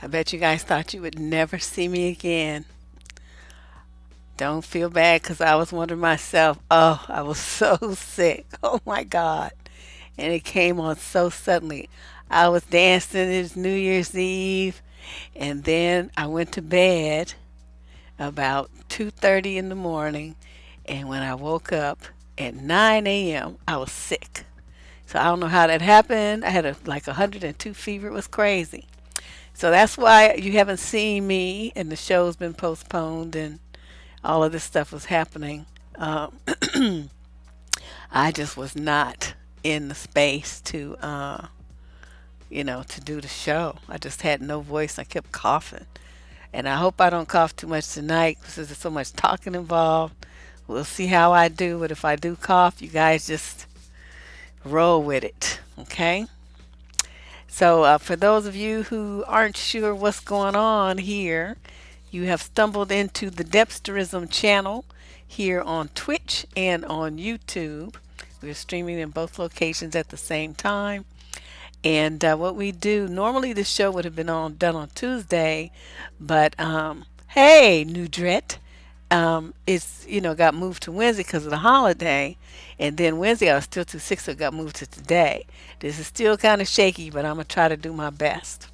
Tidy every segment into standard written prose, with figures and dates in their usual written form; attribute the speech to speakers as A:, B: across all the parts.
A: bet you guys thought you would never see me again. Don't feel bad because I was wondering myself, oh, I was so sick. Oh my God. And it came on so suddenly. I was dancing, it was New Year's Eve, and then I went to bed about 2:30 in the morning, and when I woke up at 9 a.m., I was sick. So I don't know how that happened. I had like 102 fever. It was crazy. So that's why you haven't seen me, and the show's been postponed, and all of this stuff was happening. Um, I just was not in the space to do the show. I just had no voice. I kept coughing. And I hope I don't cough too much tonight because there's so much talking involved. We'll see how I do, but if I do cough, you guys just roll with it, okay? So, for those of you who aren't sure what's going on here, you have stumbled into the Depsterism channel here on Twitch and on YouTube. We're streaming in both locations at the same time. And what we do, normally the show would have been done on Tuesday, but hey, Nudret, it's got moved to Wednesday because of the holiday, and then Wednesday I was still too sick, so it got moved to today. This is still kind of shaky, but I'm gonna try to do my best.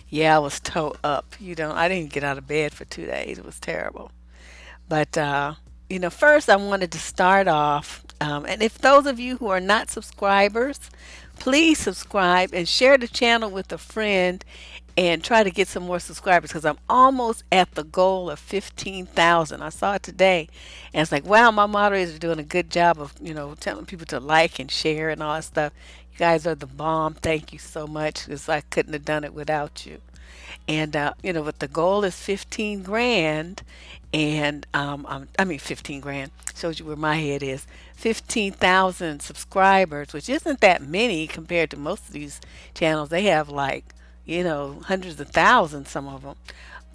A: Yeah, I was toe up. I didn't get out of bed for 2 days. It was terrible. But first I wanted to start off, and if those of you who are not subscribers, please subscribe and share the channel with a friend and try to get some more subscribers because I'm almost at the goal of 15,000. I saw it today and it's like, wow, my moderators are doing a good job of, telling people to like and share and all that stuff. You guys are the bomb. Thank you so much because I couldn't have done it without you. And but the goal is 15 grand, and I mean 15 grand shows you where my head is. 15,000 subscribers, which isn't that many compared to most of these channels. They have like hundreds of thousands, some of them.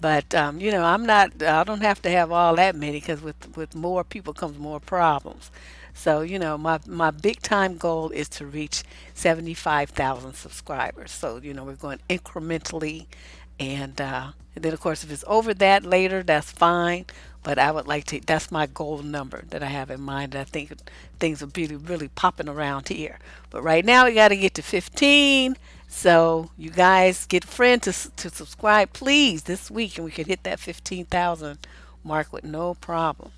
A: But I'm not. I don't have to have all that many because with more people comes more problems. So my big time goal is to reach 75,000 subscribers. So we're going incrementally, and then of course if it's over that later, that's fine. But I would like to. That's my goal number that I have in mind. I think things will be really popping around here. But right now we got to get to 15. So you guys get friends to subscribe, please, this week, and we could hit that 15,000 mark with no problem.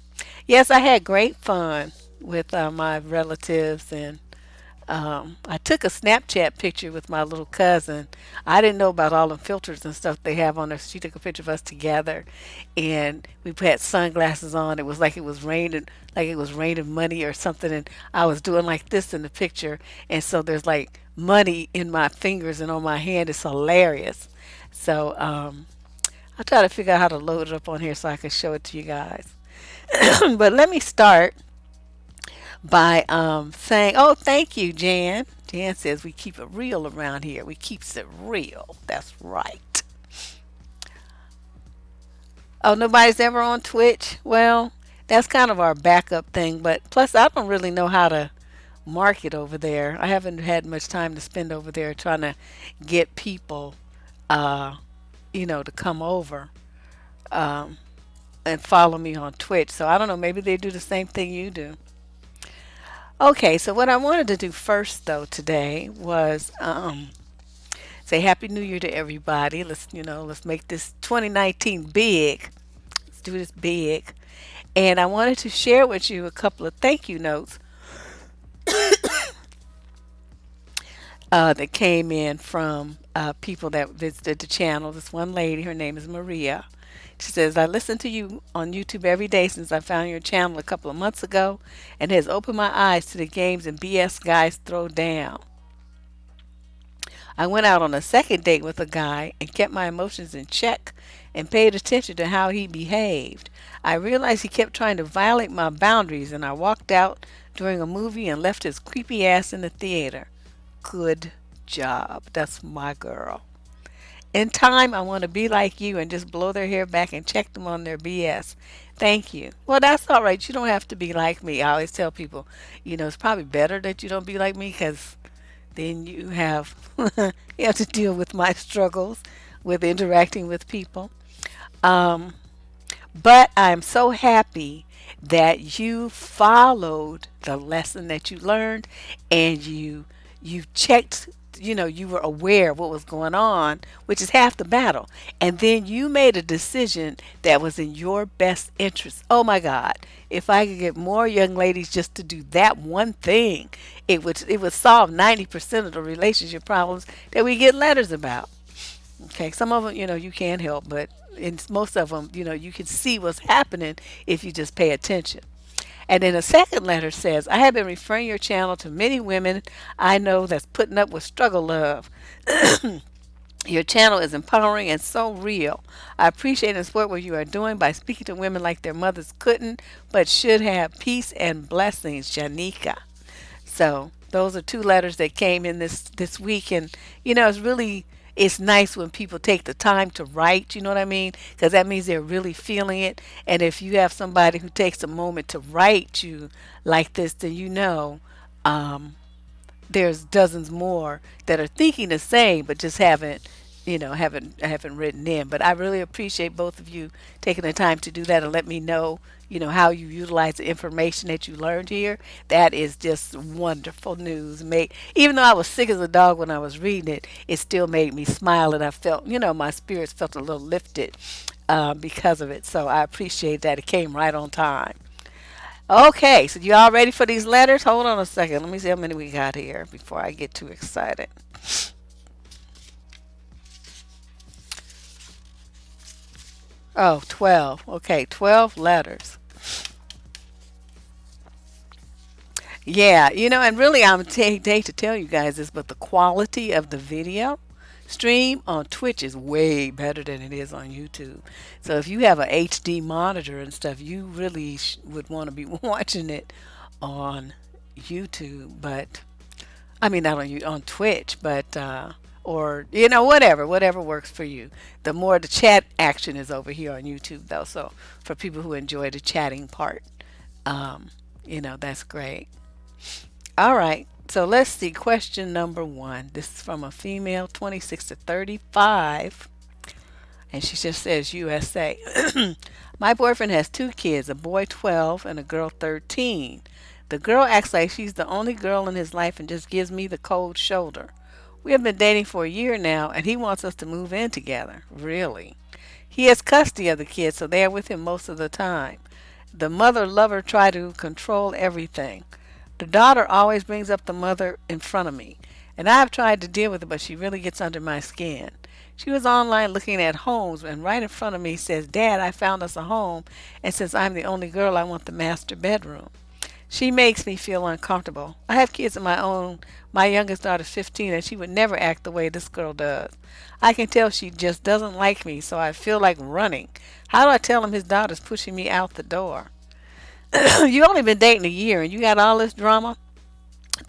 A: Yes, I had great fun with my relatives, and I took a Snapchat picture with my little cousin. I didn't know about all the filters and stuff they have on there. She took a picture of us together, and we had sunglasses on. It was like it was raining money or something. And I was doing like this in the picture, and so there's like money in my fingers and on my hand. It's hilarious. So I'll try to figure out how to load it up on here so I can show it to you guys. But let me start by saying, oh, thank you, Jan. Jan says we keep it real around here. We keeps it real. That's right. Oh, nobody's ever on Twitch? Well, that's kind of our backup thing. But plus, I don't really know how to market over there. I haven't had much time to spend over there trying to get people, uh, to come over um, and follow me on Twitch. So I don't know. Maybe they do the same thing you do. Okay, so what I wanted to do first, though, today was say Happy New Year to everybody. Let's make this 2019 big. Let's do this big. And I wanted to share with you a couple of thank you notes that came in from people that visited the channel. This one lady, her name is Maria. She says, I listen to you on YouTube every day since I found your channel a couple of months ago and has opened my eyes to the games and BS guys throw down. I went out on a second date with a guy and kept my emotions in check and paid attention to how he behaved. I realized he kept trying to violate my boundaries and I walked out during a movie and left his creepy ass in the theater. Good job. That's my girl. In time, I want to be like you and just blow their hair back and check them on their BS. Thank you. Well, that's all right. You don't have to be like me. I always tell people, it's probably better that you don't be like me because then you have you have to deal with my struggles. with interacting with people. Um, but I'm so happy that you followed the lesson that you learned, and you checked, you were aware of what was going on, which is half the battle. And then you made a decision that was in your best interest. Oh my God. If I could get more young ladies just to do that one thing, it would solve 90% of the relationship problems that we get letters about. Okay, some of them, you can't help, but in most of them, you can see what's happening if you just pay attention. And then a second letter says, I have been referring your channel to many women I know that's putting up with struggle love. Your channel is empowering and so real. I appreciate and support what you are doing by speaking to women like their mothers couldn't, but should have. Peace and blessings, Janika. So those are two letters that came in this week, and it's nice when people take the time to write. You know what I mean? Because that means they're really feeling it. And if you have somebody who takes a moment to write you like this, then um, there's dozens more that are thinking the same but just haven't written in. But I really appreciate both of you taking the time to do that and let me know how you utilize the information that you learned here. That is just wonderful news. Even though I was sick as a dog when I was reading it, it still made me smile, and I felt, my spirits felt a little lifted because of it. So I appreciate that. It came right on time. Okay, so you all ready for these letters? Hold on a second. Let me see how many we got here before I get too excited. Oh, 12. Okay, 12 letters. Yeah, and really, hate to tell you guys this, but the quality of the video stream on Twitch is way better than it is on YouTube. So if you have a HD monitor and stuff, you really would want to be watching it on YouTube, but I mean not on Twitch, but or whatever works for you. The more the chat action is over here on YouTube though, so for people who enjoy the chatting part, um, that's great. All right. So let's see. Question number one. This is from a female, 26 to 35. And she just says USA. My boyfriend has two kids, a boy 12 and a girl 13. The girl acts like she's the only girl in his life and just gives me the cold shoulder. We have been dating for a year now, and he wants us to move in together. Really? He has custody of the kids, so they are with him most of the time. The mother lover try to control everything. The daughter always brings up the mother in front of me, and I have tried to deal with it, but she really gets under my skin. She was online looking at homes, and right in front of me says, Dad, I found us a home, and since I'm the only girl, I want the master bedroom. She makes me feel uncomfortable. I have kids of my own. My youngest daughter's 15, and she would never act the way this girl does. I can tell she just doesn't like me, so I feel like running. How do I tell him his daughter's pushing me out the door? You only been dating a year, and you got all this drama?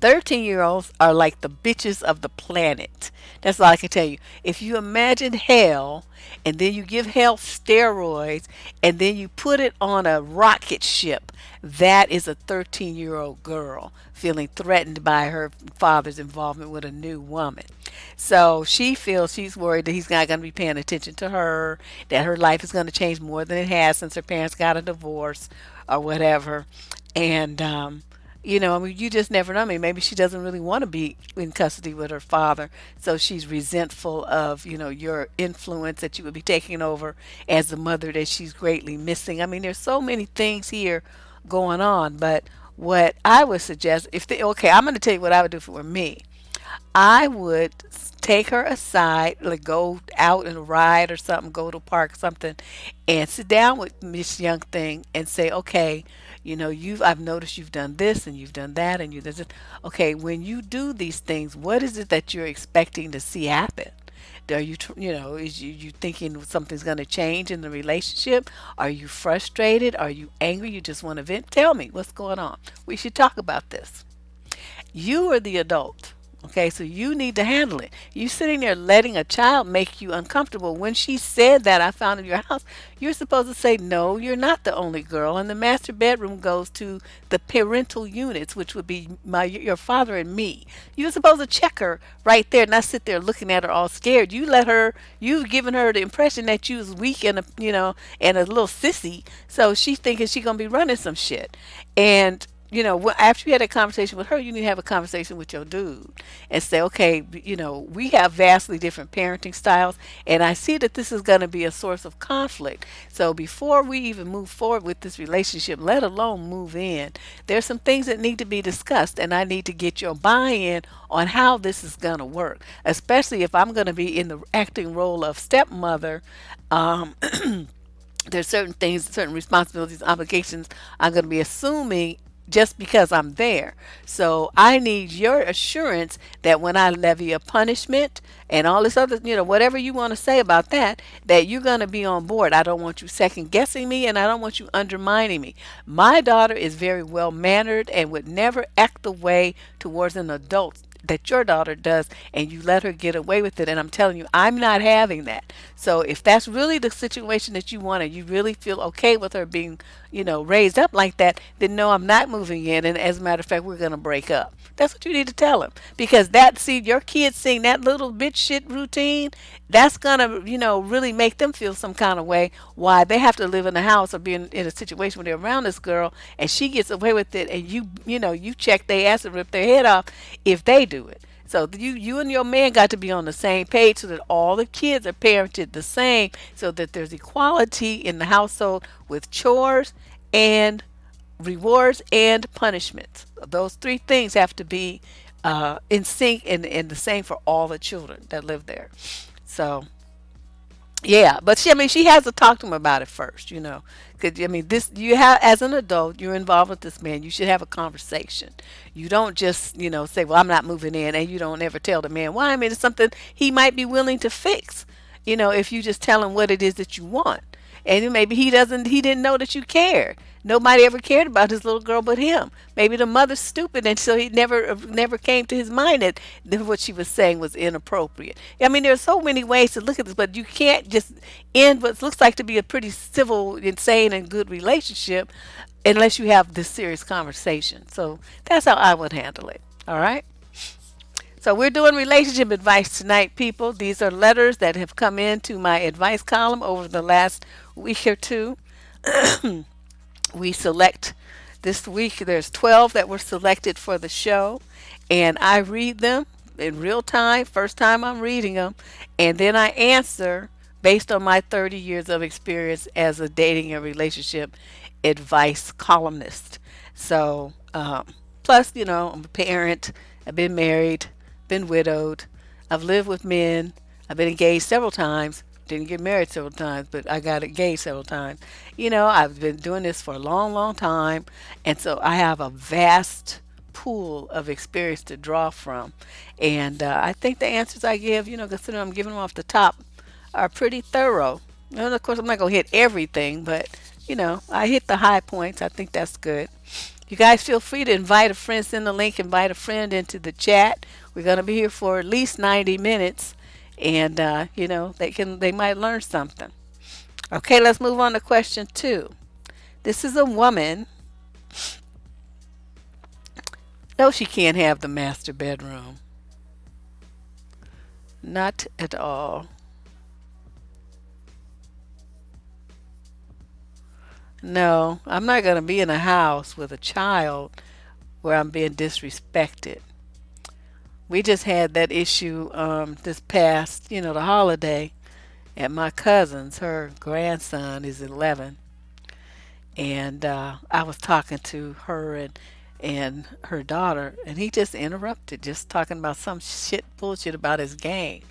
A: 13-year-olds are like the bitches of the planet. That's all I can tell you. If you imagine hell, and then you give hell steroids, and then you put it on a rocket ship, that is a 13-year-old girl feeling threatened by her father's involvement with a new woman. So she feels she's worried that he's not going to be paying attention to her, that her life is going to change more than it has since her parents got a divorce or whatever. And I mean, you just never know. I mean, maybe she doesn't really want to be in custody with her father, so she's resentful of, your influence that you would be taking over as a mother that she's greatly missing. I mean, there's so many things here going on, but what I would suggest, okay, I'm going to tell you what I would do if it were me. I would take her aside, like go out and ride or something, go to a park or something, and sit down with Miss Young Thing and say, okay, I've noticed you've done this and you've done that and you this. Okay, when you do these things, what is it that you're expecting to see happen? Are you, is you thinking something's going to change in the relationship? Are you frustrated? Are you angry? You just want to vent? Tell me what's going on. We should talk about this. You are the adult. Okay, so you need to handle it. You sitting there letting a child make you uncomfortable. When she said that I found in your house, you're supposed to say, no, you're not the only girl. And the master bedroom goes to the parental units, which would be your father and me. You're supposed to check her right there, not sit there looking at her all scared. You've given her the impression that you was weak and and a little sissy. So she's thinking she's gonna be running some shit. And after you had a conversation with her, you need to have a conversation with your dude and say, okay, we have vastly different parenting styles, and I see that this is going to be a source of conflict. So before we even move forward with this relationship, let alone move in, there's some things that need to be discussed, and I need to get your buy-in on how this is going to work, especially if I'm going to be in the acting role of stepmother. Um, there's certain things, certain responsibilities, obligations I'm going to be assuming just because I'm there. So I need your assurance that when I levy a punishment and all this other, whatever you want to say about that, that you're going to be on board. I don't want you second guessing me, and I don't want you undermining me. My daughter is very well mannered and would never act the way towards an adult that your daughter does, and you let her get away with it. And I'm telling you, I'm not having that. So if that's really the situation that you want, and you really feel okay with her being raised up like that, then no, I'm not moving in, and as a matter of fact, we're going to break up. That's what you need to tell him, because your kids seeing that little bitch shit routine, that's going to really make them feel some kind of way, why they have to live in a house or be in a situation where they're around this girl and she gets away with it, and you check their ass and rip their head off if they do it. So you and your man got to be on the same page so that all the kids are parented the same, so that there's equality in the household with chores and rewards and punishments. Those three things have to be in sync and the same for all the children that live there. So yeah, but she has to talk to him about it first, because this you have as an adult, you're involved with this man. You should have a conversation. You don't just say, "Well, I'm not moving in," and you don't ever tell the man why. It's something he might be willing to fix. If you just tell him what it is that you want, and maybe he didn't know that you cared. Nobody ever cared about his little girl but him. Maybe the mother's stupid, and so he never came to his mind that what she was saying was inappropriate. There's so many ways to look at this, but you can't just end what looks like to be a pretty civil, insane, and good relationship unless you have this serious conversation. So that's how I would handle it. All right. So we're doing relationship advice tonight, people. These are letters that have come into my advice column over the last week or two. We select this week, there's 12 that were selected for the show, and I read them in real time, first time I'm reading them, and then I answer based on my 30 years of experience as a dating and relationship advice columnist. So, plus, I'm a parent, I've been married, been widowed, I've lived with men, I've been engaged several times. Didn't get married several times, but I got engaged several times. I've been doing this for a long, long time. And so I have a vast pool of experience to draw from. And I think the answers I give, considering I'm giving them off the top, are pretty thorough. And of course, I'm not going to hit everything, but, I hit the high points. I think that's good. You guys feel free to invite a friend, send the link, invite a friend into the chat. We're going to be here for at least 90 minutes. And they might learn something. Okay, let's move on to question 2. This is a woman. No, she can't have the master bedroom. Not at all. No, I'm not going to be in a house with a child where I'm being disrespected. We just had that issue this past, the holiday at my cousin's. Her grandson is 11, and I was talking to her and her daughter, and he just interrupted, just talking about some shit bullshit about his game.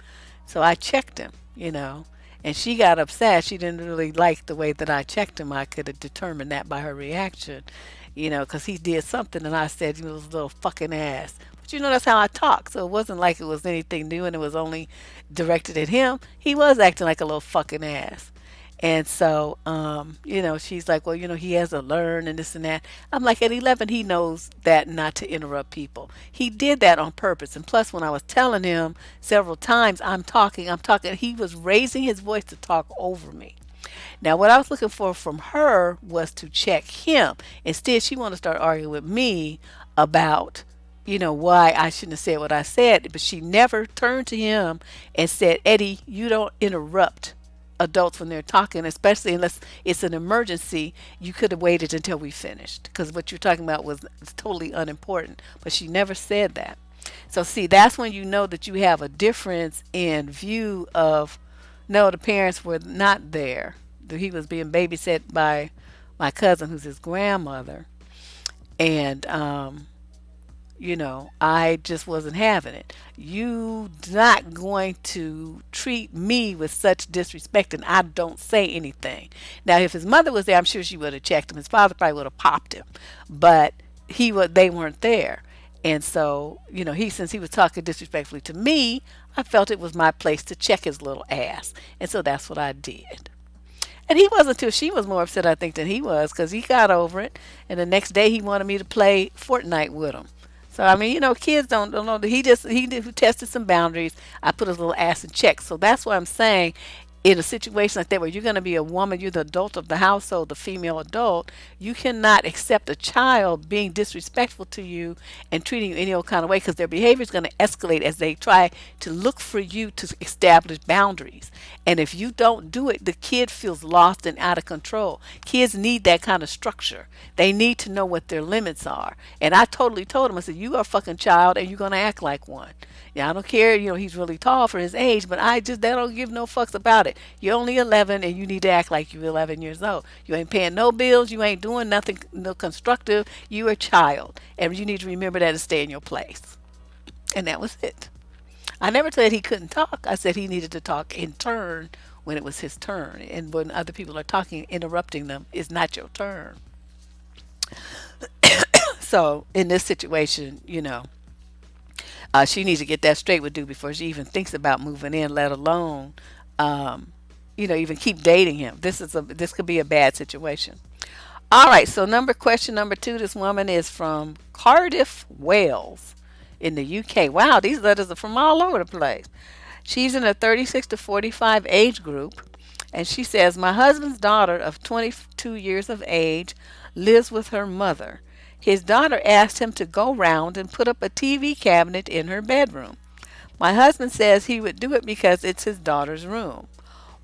A: So I checked him, and she got upset. She didn't really like the way that I checked him. I could have determined that by her reaction, because he did something, and I said he was a little fucking ass. But that's how I talk. So it wasn't like it was anything new, and it was only directed at him. He was acting like a little fucking ass. And so, she's like, well, he has to learn and this and that. I'm like, at 11, he knows that not to interrupt people. He did that on purpose. And plus, when I was telling him several times, I'm talking, he was raising his voice to talk over me. Now, what I was looking for from her was to check him. Instead, she wanted to start arguing with me about, why I shouldn't have said what I said. But she never turned to him and said, Eddie, you don't interrupt adults when they're talking, especially unless it's an emergency. You could have waited until we finished because what you're talking about was totally unimportant. But she never said that. So, see, that's when you know that you have a difference in view of no, the parents were not there. He was being babysat by my cousin, who's his grandmother, and I just wasn't having it. You not going to treat me with such disrespect, and I don't say anything. Now, if his mother was there, I'm sure she would have checked him. His father probably would have popped him, but they weren't there. And so, since he was talking disrespectfully to me, I felt it was my place to check his little ass. And so that's what I did. And he wasn't too. She was more upset, I think, than he was because he got over it. And the next day, he wanted me to play Fortnite with him. So I mean, kids don't know. He tested some boundaries. I put his little ass in check. So that's what I'm saying. In a situation like that where you're going to be a woman, you're the adult of the household, the female adult, you cannot accept a child being disrespectful to you and treating you any old kind of way because their behavior is going to escalate as they try to look for you to establish boundaries. And if you don't do it, the kid feels lost and out of control. Kids need that kind of structure. They need to know what their limits are. And I totally told him, I said, you are a fucking child and you're going to act like one. Yeah, I don't care, he's really tall for his age, but I don't give no fucks about it. You're only 11 and you need to act like you're 11 years old. You ain't paying no bills, you ain't doing nothing no constructive. You're a child and you need to remember that and stay in your place. And that was it. I never said he couldn't talk. I said he needed to talk in turn when it was his turn. And when other people are talking, interrupting them is not your turn. So in this situation, she needs to get that straight with dude before she even thinks about moving in, let alone, even keep dating him. This could be a bad situation. All right, so question number 2. This woman is from Cardiff, Wales, in the UK. Wow, these letters are from all over the place. She's in a 36 to 45 age group, and she says, my husband's daughter of 22 years of age lives with her mother. His daughter asked him to go round and put up a TV cabinet in her bedroom. My husband says he would do it because it's his daughter's room.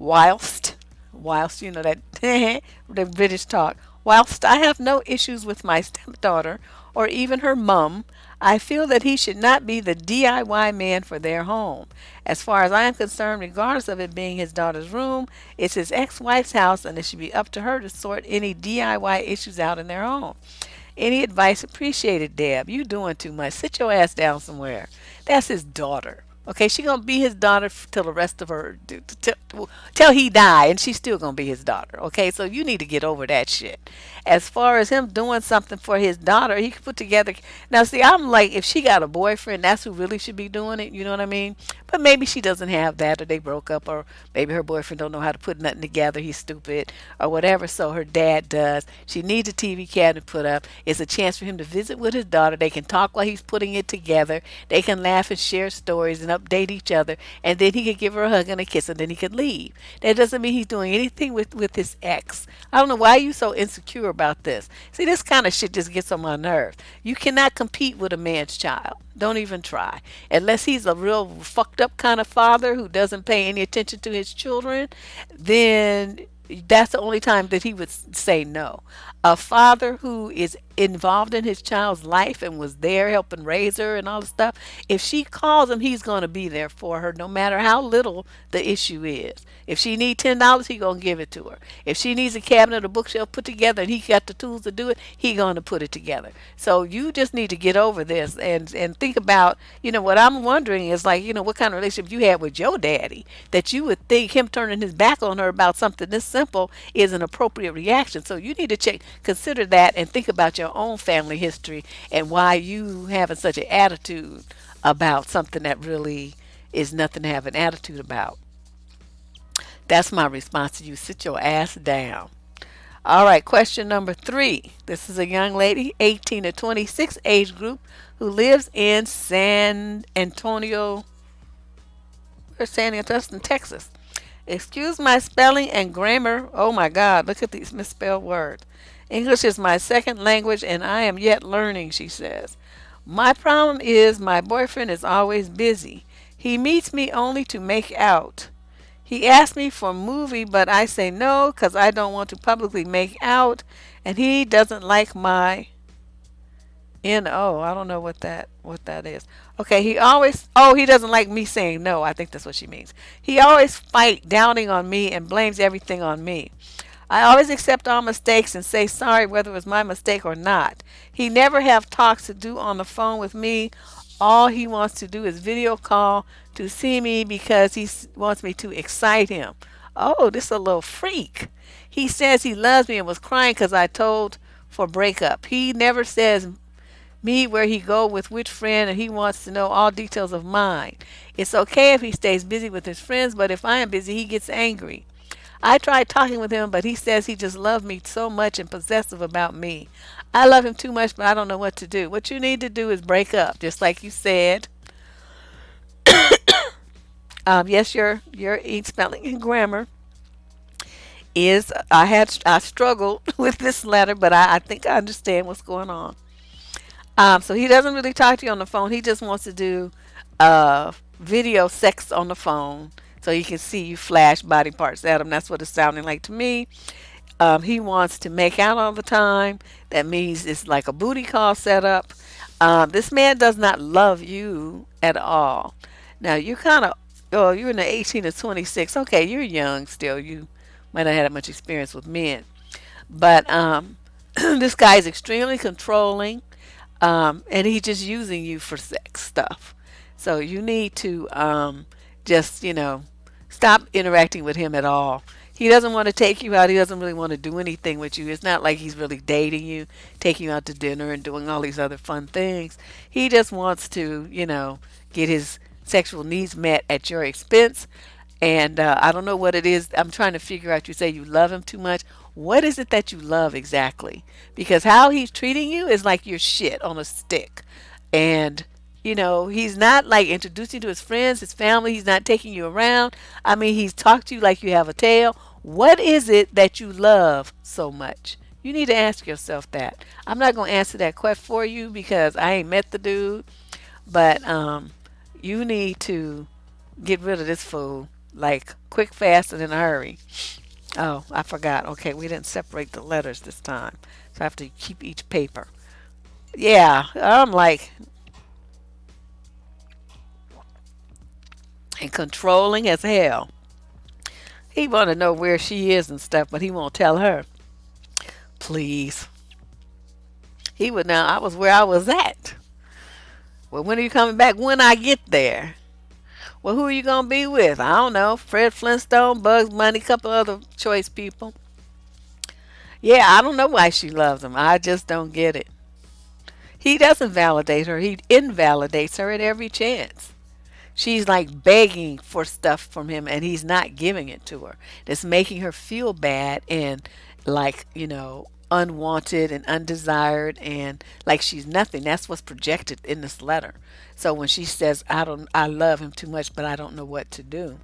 A: Whilst, that the British talk, whilst I have no issues with my stepdaughter or even her mum, I feel that he should not be the DIY man for their home. As far as I am concerned, regardless of it being his daughter's room, it's his ex-wife's house and it should be up to her to sort any DIY issues out in their home. Any advice appreciated, Deb. You doing too much. Sit your ass down somewhere. That's his daughter. Okay, she gonna be his daughter till the rest of her till he die, and she's still gonna be his daughter. Okay, so you need to get over that shit. As far as him doing something for his daughter, he could put together. Now, see, I'm like, if she got a boyfriend, that's who really should be doing it. You know what I mean? But maybe she doesn't have that, or they broke up, or maybe her boyfriend don't know how to put nothing together. He's stupid, or whatever. So her dad does. She needs a TV cabinet put up. It's a chance for him to visit with his daughter. They can talk while he's putting it together. They can laugh and share stories and update each other, and then he could give her a hug and a kiss, and then he could leave. That doesn't mean he's doing anything with his ex. I don't know why you so insecure about this. See, this kind of shit just gets on my nerves. You cannot compete with a man's child. Don't even try. Unless he's a real fucked up kind of father who doesn't pay any attention to his children, then that's the only time that he would say no. A father who is involved in his child's life and was there helping raise her and all the stuff, if she calls him, he's going to be there for her no matter how little the issue is. If she needs $10, he going to give it to her. If she needs a cabinet or bookshelf put together and he got the tools to do it, he going to put it together. So you just need to get over this and think about, what I'm wondering is like, what kind of relationship you had with your daddy that you would think him turning his back on her about something this simple is an appropriate reaction. So you need to consider that and think about your own family history and why you having such an attitude about something that really is nothing to have an attitude about. That's my response to you. Sit your ass down. All right, question number 3. This is a young lady, 18 to 26 age group, who lives in San Antonio, Texas. Excuse my spelling and grammar. Oh my God, look at these misspelled words. English is my second language and I am yet learning, she says. My problem is my boyfriend is always busy. He meets me only to make out. He asks me for a movie, but I say no because I don't want to publicly make out, and he doesn't like my NO. I don't know what that is. Okay, he doesn't like me saying no. I think that's what she means. He always fight downing on me and blames everything on me. I always accept all mistakes and say sorry whether it was my mistake or not. He never have talks to do on the phone with me. All he wants to do is video call to see me because wants me to excite him. Oh, this is a little freak. He says he loves me and was crying because I told for breakup. He never says me where he go with which friend, and he wants to know all details of mine. It's okay if he stays busy with his friends, but if I am busy, he gets angry. I tried talking with him, but he says he just loves me so much and possessive about me. I love him too much, but I don't know what to do. What you need to do is break up, just like you said. Yes, your spelling and grammar is. I struggled with this letter, but I think I understand what's going on. So he doesn't really talk to you on the phone. He just wants to do video sex on the phone so he can see you flash body parts at him. That's what it's sounding like to me. He wants to make out all the time. That means it's like a booty call setup. This man does not love you at all. Now you're kind of, oh, you're in the 18 to 26. Okay, you're young still. You might not have that much experience with men, but this guy is extremely controlling, and he's just using you for sex stuff. So you need to just stop interacting with him at all. He doesn't want to take you out. He doesn't really want to do anything with you. It's not like he's really dating you, taking you out to dinner and doing all these other fun things. He just wants to, get his sexual needs met at your expense. And I don't know what it is. I'm trying to figure out. You say you love him too much. What is it that you love exactly? Because how he's treating you is like your shit on a stick. And he's not like introducing you to his friends, his family. He's not taking you around. I mean, he's talked to you like you have a tail. What is it that you love so much? You need to ask yourself that. I'm not going to answer that question for you because I ain't met the dude. But you need to get rid of this fool like quick, fast, and in a hurry. Oh, I forgot. Okay, we didn't separate the letters this time. So I have to keep each paper. Yeah, I'm like, and controlling as hell. He want to know where she is and stuff, but he won't tell her. Please. He would know I was where I was at. Well, when are you coming back? When I get there. Well, who are you going to be with? I don't know. Fred Flintstone, Bugs Bunny, couple other choice people. Yeah, I don't know why she loves him. I just don't get it. He doesn't validate her. He invalidates her at every chance. She's like begging for stuff from him and he's not giving it to her. That's making her feel bad and like, unwanted and undesired and like she's nothing. That's what's projected in this letter. So when she says, I love him too much, but I don't know what to do.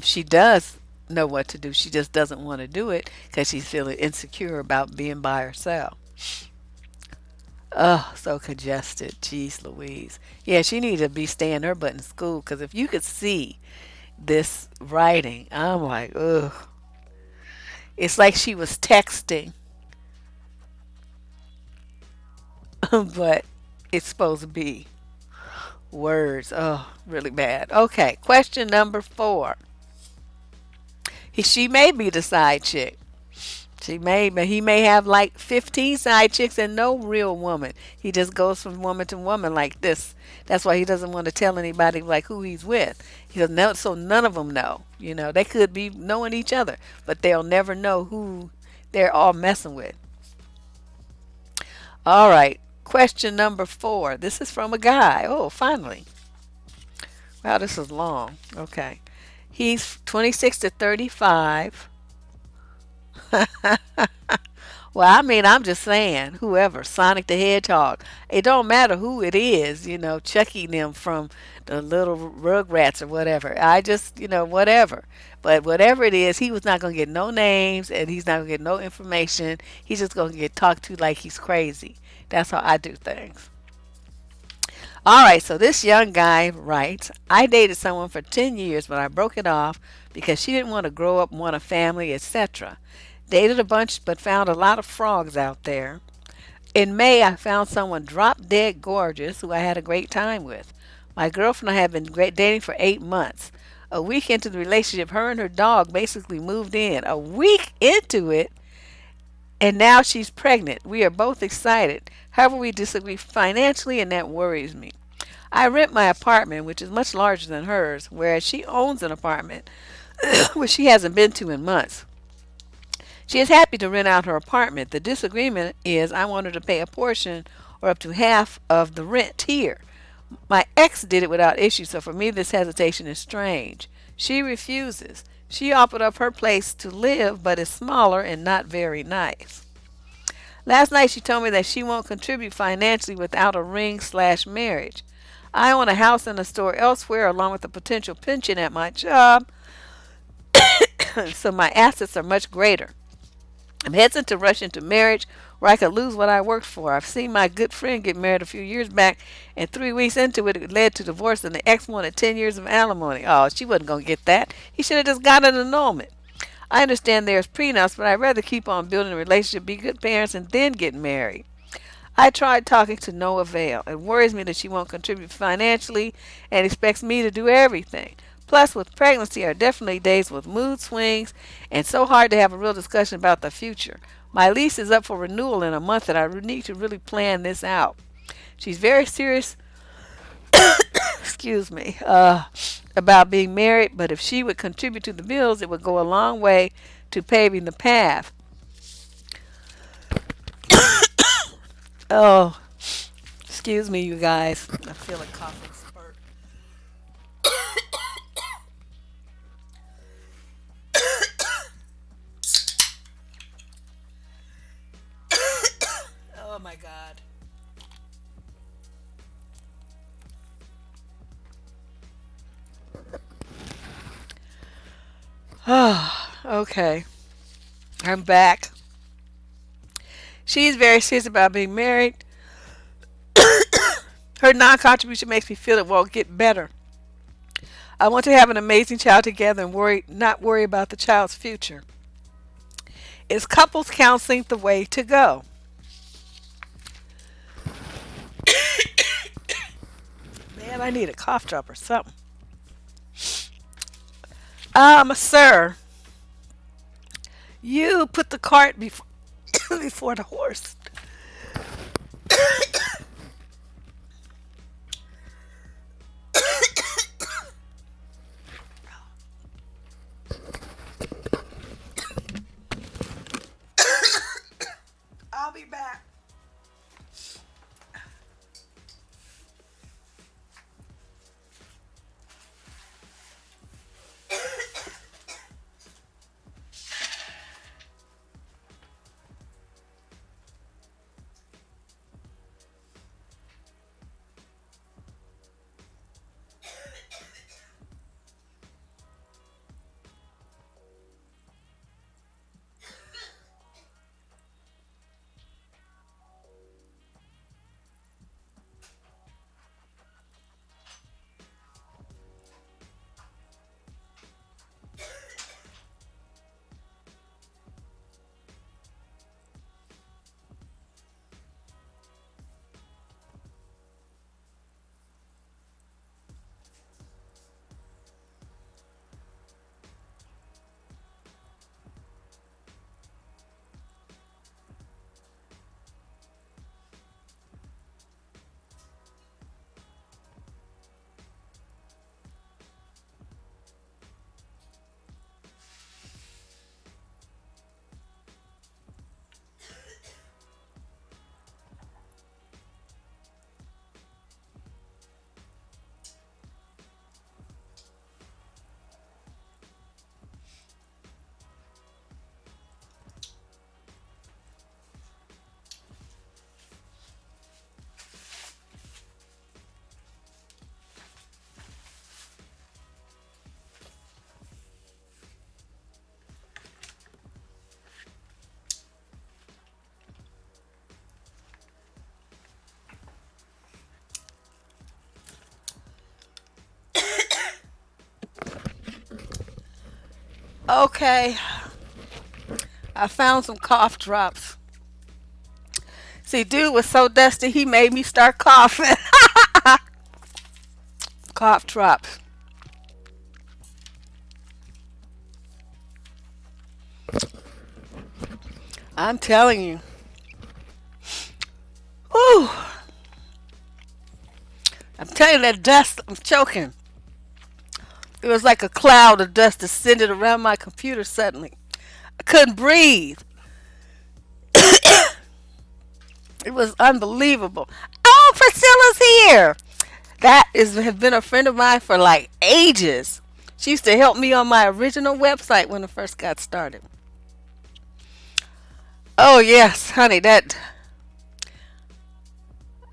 A: She does know what to do. She just doesn't want to do it because she's feeling insecure about being by herself. Oh, so congested. Jeez Louise. Yeah, she needs to be staying her butt in school because if you could see this writing, I'm like, ugh. It's like she was texting, but it's supposed to be words. Oh, really bad. Okay, question number 4. She may be the side chick. She may, but he may have like 15 side chicks and no real woman. He just goes from woman to woman like this. That's why he doesn't want to tell anybody like who he's with. He doesn't know, so none of them know. They could be knowing each other, but they'll never know who they're all messing with. All right, question number 4. This is from a guy. Oh, finally. Wow, this is long. Okay. He's 26 to 35. Well, I mean, I'm just saying, whoever, Sonic the Hedgehog, it don't matter who it is, Chucky them from the little Rugrats or whatever. I just, whatever. But whatever it is, he was not going to get no names and he's not going to get no information. He's just going to get talked to like he's crazy. That's how I do things. All right, so this young guy writes, I dated someone for 10 years, but I broke it off because she didn't want to grow up, want a family, etc. Dated a bunch, but found a lot of frogs out there. In May, I found someone drop dead gorgeous who I had a great time with. My girlfriend and I had been dating for 8 months. A week into the relationship, her and her dog basically moved in. A week into it, and now she's pregnant. We are both excited. However, we disagree financially, and that worries me. I rent my apartment, which is much larger than hers, whereas she owns an apartment, which she hasn't been to in months. She is happy to rent out her apartment. The disagreement is I want her to pay a portion or up to half of the rent here. My ex did it without issue, so for me this hesitation is strange. She refuses. She offered up her place to live, but is smaller and not very nice. Last night she told me that she won't contribute financially without a ring/marriage. I own a house and a store elsewhere along with a potential pension at my job, so my assets are much greater. I'm hesitant to rush into marriage where I could lose what I worked for. I've seen my good friend get married a few years back, and 3 weeks into it, it led to divorce, and the ex wanted 10 years of alimony. Oh, she wasn't going to get that. He should have just got an annulment. I understand there's prenups, but I'd rather keep on building a relationship, be good parents, and then get married. I tried talking to no avail. It worries me that she won't contribute financially and expects me to do everything. Plus, with pregnancy are definitely days with mood swings and so hard to have a real discussion about the future. My lease is up for renewal in a month and I need to really plan this out. She's very serious, excuse me, about being married, but if she would contribute to the bills, it would go a long way to paving the path. Oh, excuse me, you guys. I feel a coughing spurt. Oh my God. Oh, okay. I'm back. She's very serious about being married. Her non contribution makes me feel it won't get better. I want to have an amazing child together and not worry about the child's future. Is couples counseling the way to go? Man, I need a cough drop or something. Sir, you put the cart before before the horse. I'll be back. Okay, I found some cough drops. See, dude was so dusty, he made me start coughing. Cough drops. I'm telling you. Whew. I'm telling you that dust, I'm choking. It was like a cloud of dust descended around my computer suddenly. I couldn't breathe. It was unbelievable. Oh, Priscilla's here. That is has been a friend of mine for like ages. She used to help me on my original website when it first got started. Oh yes, honey, that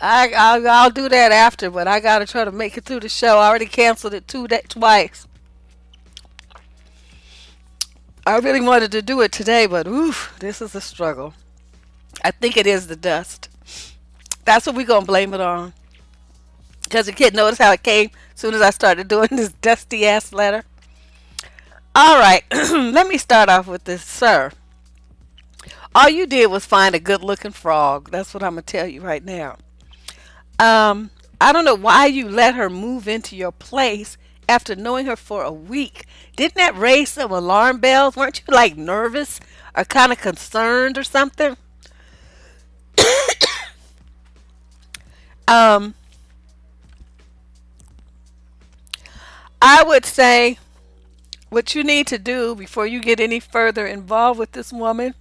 A: I'll do that after, but I gotta try to make it through the show. I already canceled it twice. I really wanted to do it today, but oof, this is a struggle. I think it is the dust. That's what we're gonna blame it on. Because the kid noticed how it came as soon as I started doing this dusty ass letter. All right, let me start off with this, sir. All you did was find a good looking frog. That's what I'm gonna tell you right now. I don't know why you let her move into your place after knowing her for a week. Didn't that raise some alarm bells? Weren't you like nervous or kind of concerned or something? Um, I would say what you need to do before you get any further involved with this woman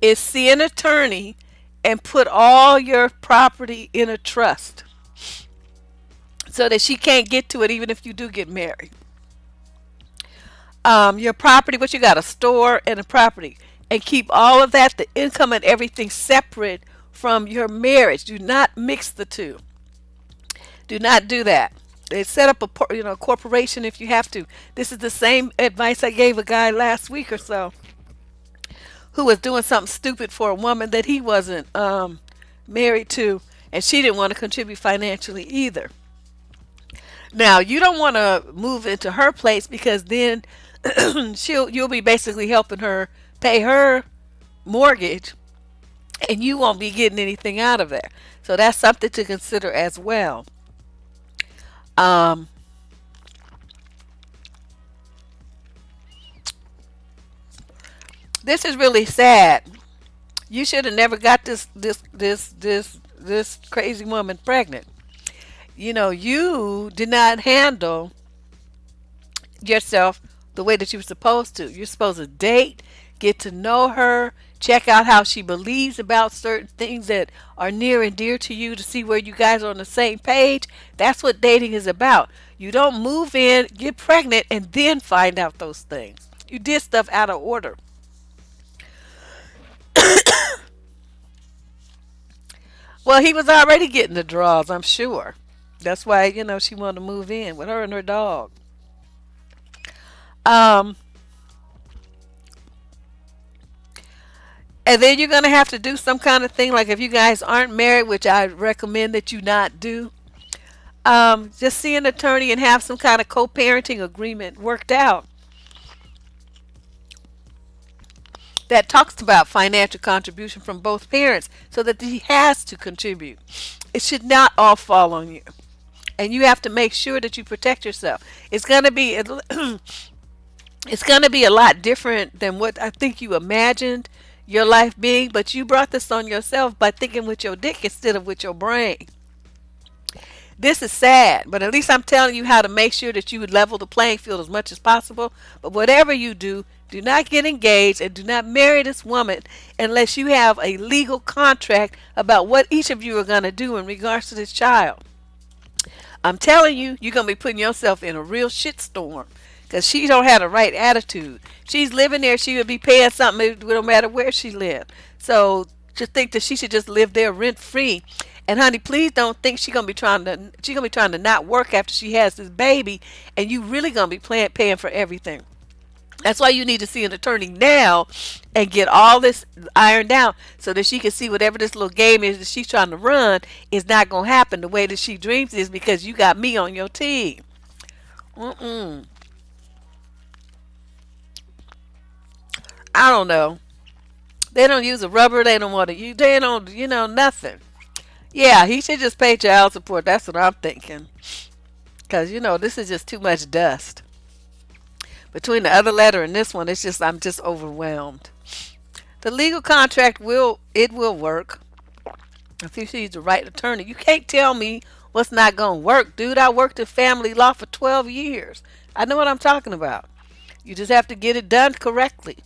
A: is see an attorney and put all your property in a trust so that she can't get to it even if you do get married. Your property, what you got, a store and a property, and keep all of that, the income and everything separate from your marriage. Do not mix the two. Do not do that. They set up a corporation if you have to. This is the same advice I gave a guy last week or so who was doing something stupid for a woman that he wasn't married to, and she didn't want to contribute financially either. Now you don't want to move into her place because then you'll be basically helping her pay her mortgage, and you won't be getting anything out of there. So that's something to consider as well. Um, this is really sad. You should have never got this crazy woman pregnant. You did not handle yourself the way that you were supposed to. You're supposed to date, get to know her, check out how she believes about certain things that are near and dear to you to see where you guys are on the same page. That's what dating is about. You don't move in, get pregnant, and then find out those things. You did stuff out of order. Well, he was already getting the draws, I'm sure. That's why, she wanted to move in with her and her dog. Um, and then you're going to have to do some kind of thing, like if you guys aren't married, which I recommend that you not do, just see an attorney and have some kind of co-parenting agreement worked out that talks about financial contribution from both parents so that he has to contribute. It should not all fall on you. And you have to make sure that you protect yourself. It's going to be it's going to be a lot different than what I think you imagined your life being, but you brought this on yourself by thinking with your dick instead of with your brain. This is sad, but at least I'm telling you how to make sure that you would level the playing field as much as possible. But whatever you do, do not get engaged and do not marry this woman unless you have a legal contract about what each of you are going to do in regards to this child. I'm telling you, you're going to be putting yourself in a real shitstorm because she don't have the right attitude. She's living there. She would be paying something no matter where she lived. So to think that she should just live there rent free. And honey, please don't think she's gonna be trying to not work after she has this baby, and you really gonna be paying for everything. That's why you need to see an attorney now and get all this ironed out so that she can see whatever this little game is that she's trying to run is not gonna happen the way that she dreams is because you got me on your team. Mm-mm. I don't know. They don't use a rubber. They don't want to use. They don't. Nothing. Yeah, he should just pay child support. That's what I'm thinking. Cause this is just too much dust between the other letter and this one. It's just I'm just overwhelmed. The legal contract will work if you see the right attorney. You can't tell me what's not gonna work, dude. I worked in family law for 12 years. I know what I'm talking about. You just have to get it done correctly.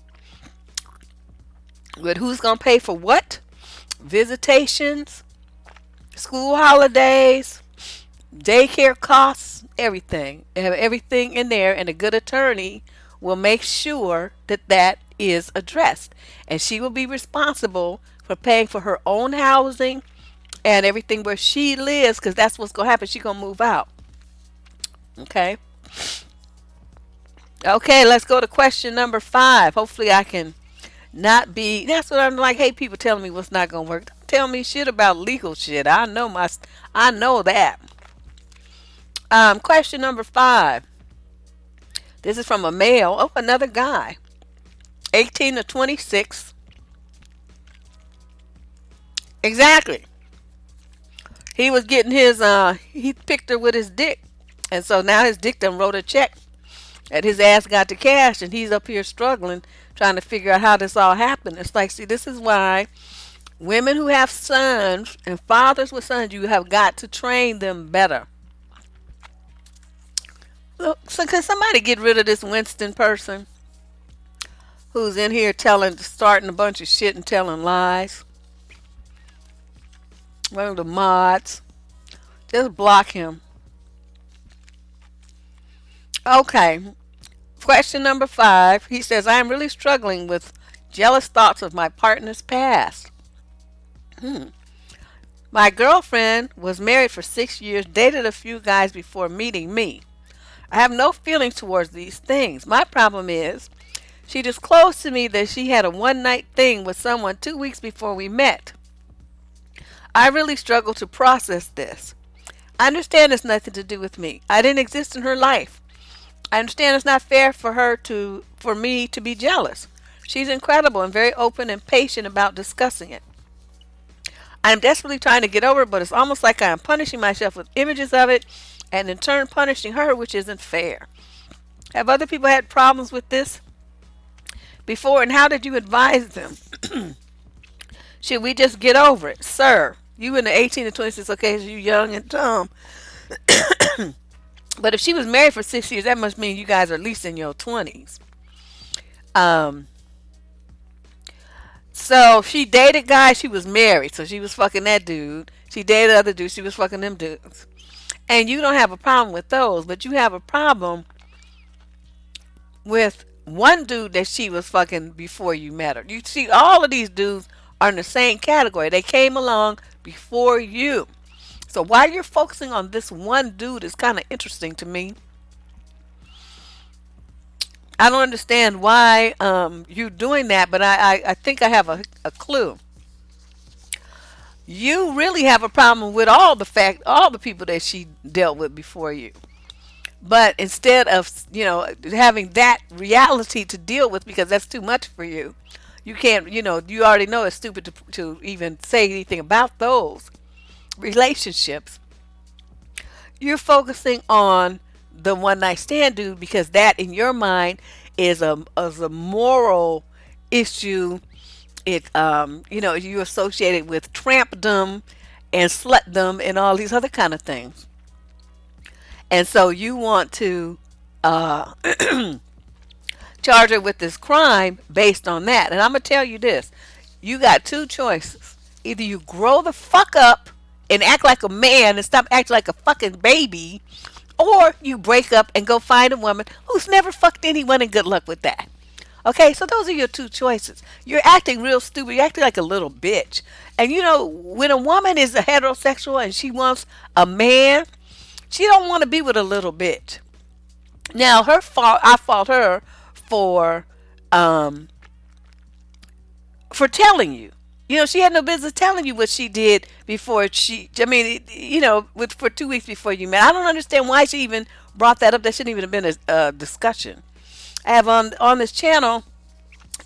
A: But who's gonna pay for what? Visitations, school holidays, daycare costs, everything. They have everything in there, and a good attorney will make sure that that is addressed. And she will be responsible for paying for her own housing and everything where she lives, because that's what's going to happen. She's going to move out. Okay. Okay, let's go to question number 5. Hopefully I can not be. That's what I'm like. Hey, people telling me what's not going to work. Don't tell me shit about legal shit. I know that. Question number 5. This is from a male. Oh, another guy. 18 to 26. Exactly. He was getting he picked her with his dick. And so now his dick done wrote a check. And his ass got the cash, and he's up here struggling, trying to figure out how this all happened. It's like, see, this is why women who have sons and fathers with sons, you have got to train them better. Look, so can somebody get rid of this Winston person who's in here starting a bunch of shit and telling lies? One of the mods. Just block him. Okay. Question number 5. He says, I am really struggling with jealous thoughts of my partner's past. My girlfriend was married for 6 years, dated a few guys before meeting me. I have no feelings towards these things. My problem is, she disclosed to me that she had a one-night thing with someone 2 weeks before we met. I really struggle to process this. I understand it's nothing to do with me. I didn't exist in her life. I understand it's not fair for me to be jealous. She's incredible and very open and patient about discussing it. I am desperately trying to get over it, but it's almost like I am punishing myself with images of it and in turn punishing her, which isn't fair. Have other people had problems with this before, and how did you advise them? Should we just get over it? Sir, you in the 18 to 26, okay, so you young and dumb. But if she was married for 6 years, that must mean you guys are at least in your 20s. So she dated guys, she was married, so she was fucking that dude. She dated other dudes, she was fucking them dudes. And you don't have a problem with those, but you have a problem with one dude that she was fucking before you met her. You see, all of these dudes are in the same category. They came along before you. So why you're focusing on this one dude is kind of interesting to me. I don't understand why you're doing that, but I think I have a clue. You really have a problem with all the people that she dealt with before you. But instead of, having that reality to deal with, because that's too much for you, you can't, you already know it's stupid to even say anything about those relationships. You're focusing on the one night stand dude because that in your mind is a moral issue. It you associate it with trampdom and slutdom and all these other kind of things. And so you want to charge her with this crime based on that. And I'm going to tell you this. You got two choices. Either you grow the fuck up and act like a man and stop acting like a fucking baby, or you break up and go find a woman who's never fucked anyone, and good luck with that. Okay, so those are your two choices. You're acting real stupid. You're acting like a little bitch. And when a woman is a heterosexual and she wants a man, she don't want to be with a little bitch. Now, I fault her for telling you. She had no business telling you what she did before for 2 weeks before you met. I don't understand why she even brought that up. That shouldn't even have been a discussion. I have on this channel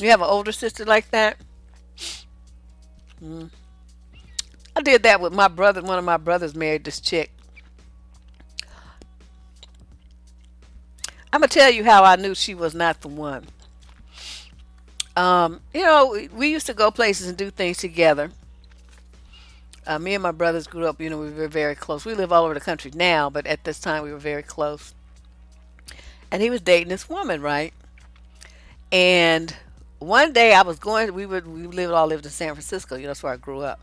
A: You have an older sister like that? Mm. I did that with my brother. One of my brothers married this chick. I'm gonna tell you how I knew she was not the one. We used to go places and do things together. Me and my brothers grew up. We were very close. We live all over the country now, but at this time we were very close. And he was dating this woman, right? And one day I was going. We lived in San Francisco. That's where I grew up.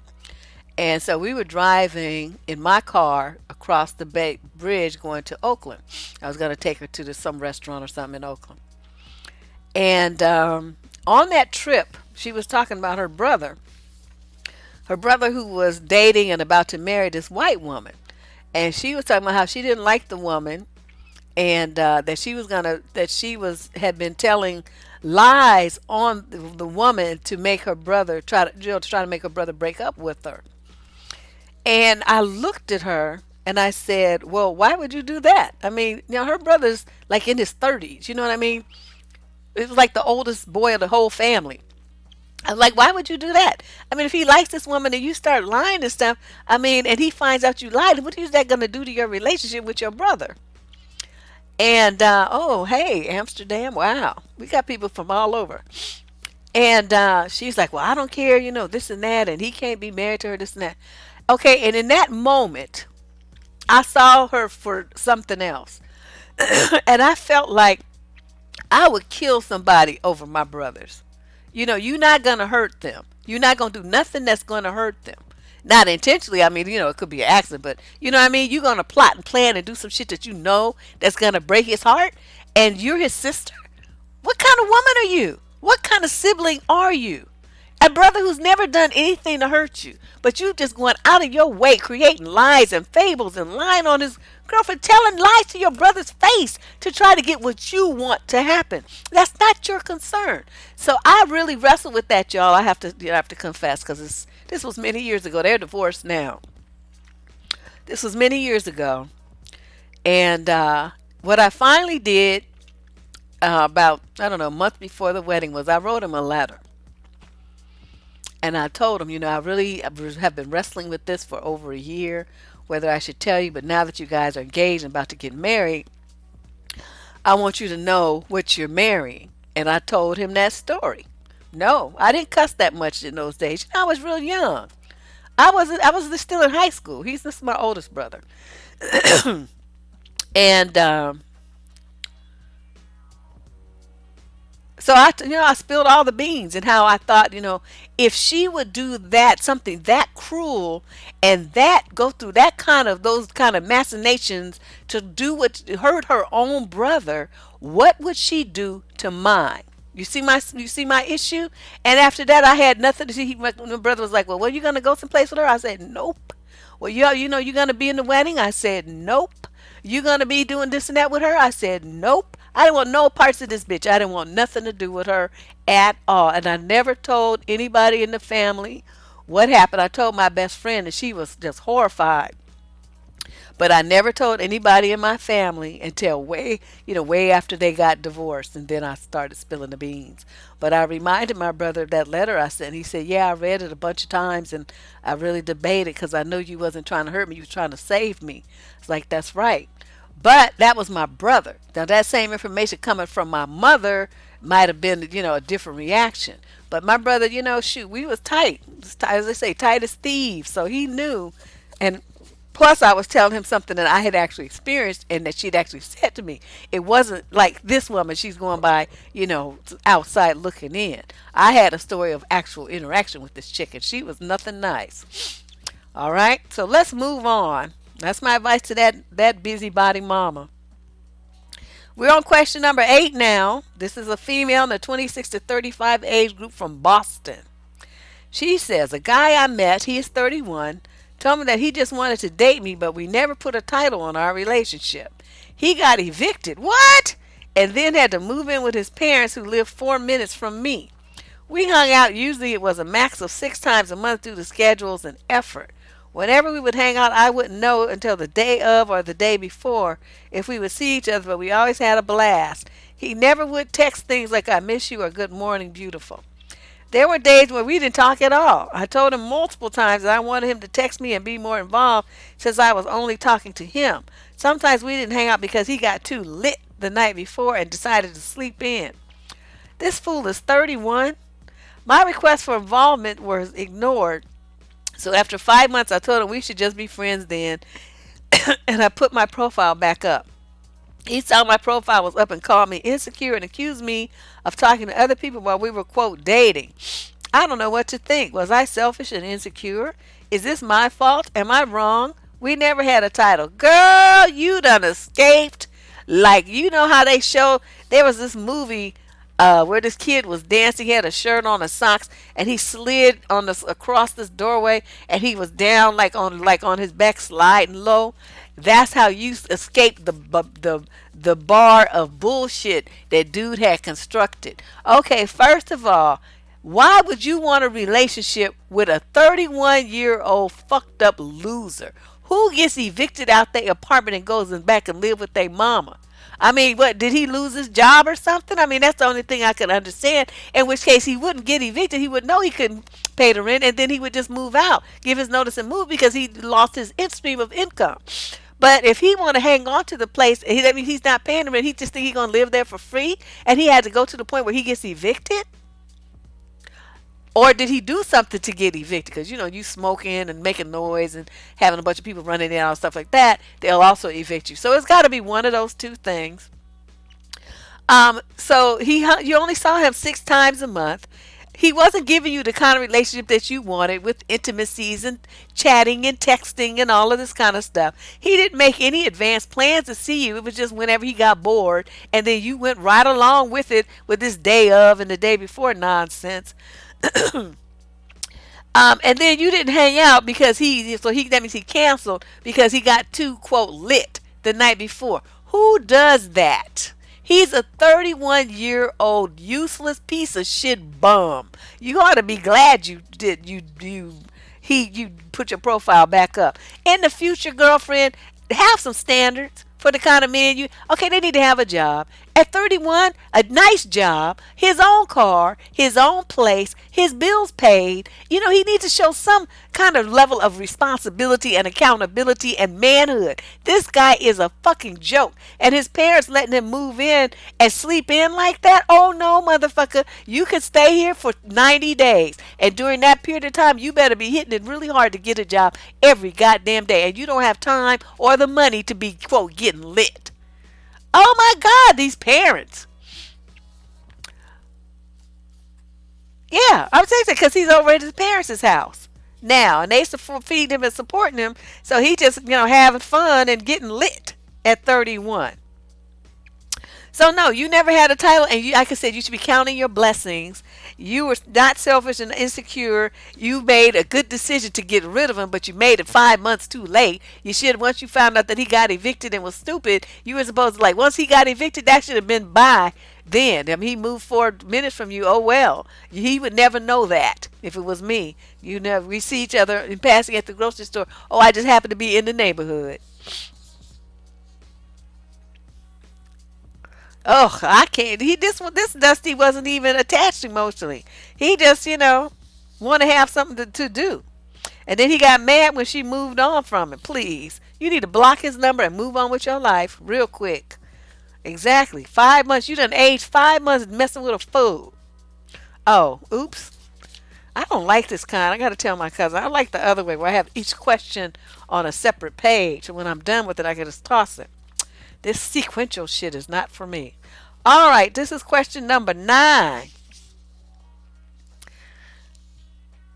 A: And so we were driving in my car across the Bay Bridge going to Oakland. I was going to take her to some restaurant or something in Oakland. And on that trip, she was talking about her brother who was dating and about to marry this white woman. And she was talking about how she didn't like the woman, and that she was had been telling lies on the woman to make her brother try to make her brother break up with her. And I looked at her and I said, "Well, why would you do that? I mean, her brother's like in his 30s. You know what I mean? It was like the oldest boy of the whole family." I was like, "Why would you do that? I mean, if he likes this woman and you start lying and stuff, I mean, and he finds out you lied, what is that going to do to your relationship with your brother?" And oh, hey, Amsterdam, wow, we got people from all over. And she's like, "Well, I don't care, this and that, and he can't be married to her, this and that." Okay, and in that moment, I saw her for something else. And I felt like I would kill somebody over my brothers. You're not going to hurt them. You're not going to do nothing that's going to hurt them. Not intentionally. I mean, it could be an accident, but you know what I mean? You're going to plot and plan and do some shit that that's going to break his heart, and you're his sister? What kind of woman are you? What kind of sibling are you? A brother who's never done anything to hurt you, but you just going out of your way, creating lies and fables and lying on his girlfriend, telling lies to your brother's face to try to get what you want to happen. That's not your concern. So I really wrestled with that, y'all. I have to confess, because this was many years ago. They're divorced now. This was many years ago, and what I finally did about, I don't know, a month before the wedding was I wrote him a letter. And I told him, have been wrestling with this for over a year, whether I should tell you, but now that you guys are engaged and about to get married, I want you to know what you're marrying. And I told him that story. No, I didn't cuss that much in those days. I was real young. I was still in high school. This is my oldest brother. And so I spilled all the beans and how I thought, if she would do that, something that cruel, and that go through those kind of machinations to do what hurt her own brother, what would she do to mine? You see my issue? And after that, I had nothing to see. My brother was like, "Well, you gonna go someplace with her?" I said, "Nope." "Well, you're gonna be in the wedding?" I said, "Nope." "You gonna be doing this and that with her?" I said, "Nope." I didn't want no parts of this bitch. I didn't want nothing to do with her at all. And I never told anybody in the family what happened. I told my best friend, and she was just horrified. But I never told anybody in my family until way after they got divorced. And then I started spilling the beans. But I reminded my brother of that letter I sent. He said, "Yeah, I read it a bunch of times and I really debated because I knew you wasn't trying to hurt me. You was trying to save me." It's like, that's right. But that was my brother. Now, that same information coming from my mother might have been, a different reaction. But my brother, shoot, we was tight. As they say, tight as thieves. So he knew. And plus, I was telling him something that I had actually experienced and that she'd actually said to me. It wasn't like this woman, she's going by, outside looking in. I had a story of actual interaction with this chick, and she was nothing nice. All right, so let's move on. That's my advice to that busybody mama. We're on question number 8 now. This is a female in the 26 to 35 age group from Boston. She says, "A guy I met, he is 31, told me that he just wanted to date me, but we never put a title on our relationship. He got evicted." What? "And then had to move in with his parents who live 4 minutes from me. We hung out, usually it was a max of 6 times a month due to schedules and effort. Whenever we would hang out, I wouldn't know until the day of or the day before if we would see each other, but we always had a blast. He never would text things like "I miss you" or "Good morning, beautiful." There were days where we didn't talk at all. I told him multiple times that I wanted him to text me and be more involved since I was only talking to him. Sometimes we didn't hang out because he got too lit the night before and decided to sleep in. This fool is 31. My request for involvement was ignored. So after 5 months, I told him we should just be friends then, and I put my profile back up. He saw my profile was up and called me insecure and accused me of talking to other people while we were, quote, dating. I don't know what to think. Was I selfish and insecure? Is this my fault? Am I wrong? We never had a title. Girl, you done escaped. Like, you know how they show, there was this movie where this kid was dancing. He had a shirt on, and socks, and he slid on this across this doorway, and he was down like on his back, sliding low. That's how you escaped the bar of bullshit that dude had constructed. Okay, first of all, why would you want a relationship with a 31-year-old fucked up loser? Who gets evicted out their apartment and goes back and live with their mama? I mean, what, did he lose his job or something? I mean, that's the only thing I could understand. In which case, he wouldn't get evicted. He would know he couldn't pay the rent, and then he would just move out, give his notice and move because he lost his stream of income. But if he want to hang on to the place, that means he's not paying the rent. He just think he's going to live there for free, and he had to go to the point where he gets evicted? Or did he do something to get evicted? Because, you smoking and making noise and having a bunch of people running in and stuff like that, they'll also evict you. So it's got to be one of those two things. So you only saw him 6 times a month. He wasn't giving you the kind of relationship that you wanted with intimacies and chatting and texting and all of this kind of stuff. He didn't make any advanced plans to see you. It was just whenever he got bored, and then you went right along with it with this day of and the day before nonsense. And then you didn't hang out because that means he canceled because he got too, quote, lit the night before. Who does that? He's a 31-year-old useless piece of shit bum. You ought to be glad you did you put your profile back up. In the future, girlfriend, have some standards for the kind of man they need to have a job. At 31, a nice job, his own car, his own place, his bills paid. He needs to show some kind of level of responsibility and accountability and manhood. This guy is a fucking joke. And his parents letting him move in and sleep in like that? Oh no, motherfucker. You can stay here for 90 days. And during that period of time, you better be hitting it really hard to get a job every goddamn day. And you don't have time or the money to be, quote, getting lit. Oh my God, these parents. Yeah, I'm saying that because he's over at his parents' house now, and they used to feed him and supporting him, so he just, having fun and getting lit at 31. So no, you never had a title, and like I said, you should be counting your blessings. You were not selfish and insecure. You made a good decision to get rid of him, but you made it 5 months too late. You should, once you found out that he got evicted and was stupid, you were supposed to, once he got evicted, that should have been by then. I mean, he moved 4 minutes from you. Oh well, he would never know that if it was me. We see each other in passing at the grocery store. Oh, I just happened to be in the neighborhood. Oh, I can't. This Dusty wasn't even attached emotionally. He just, want to have something to do. And then he got mad when she moved on from him. Please, you need to block his number and move on with your life real quick. Exactly. 5 months. You done aged 5 months messing with a fool. Oh, oops. I don't like this kind. I got to tell my cousin. I like the other way where I have each question on a separate page. And when I'm done with it, I can just toss it. This sequential shit is not for me. All right, this is question number 9.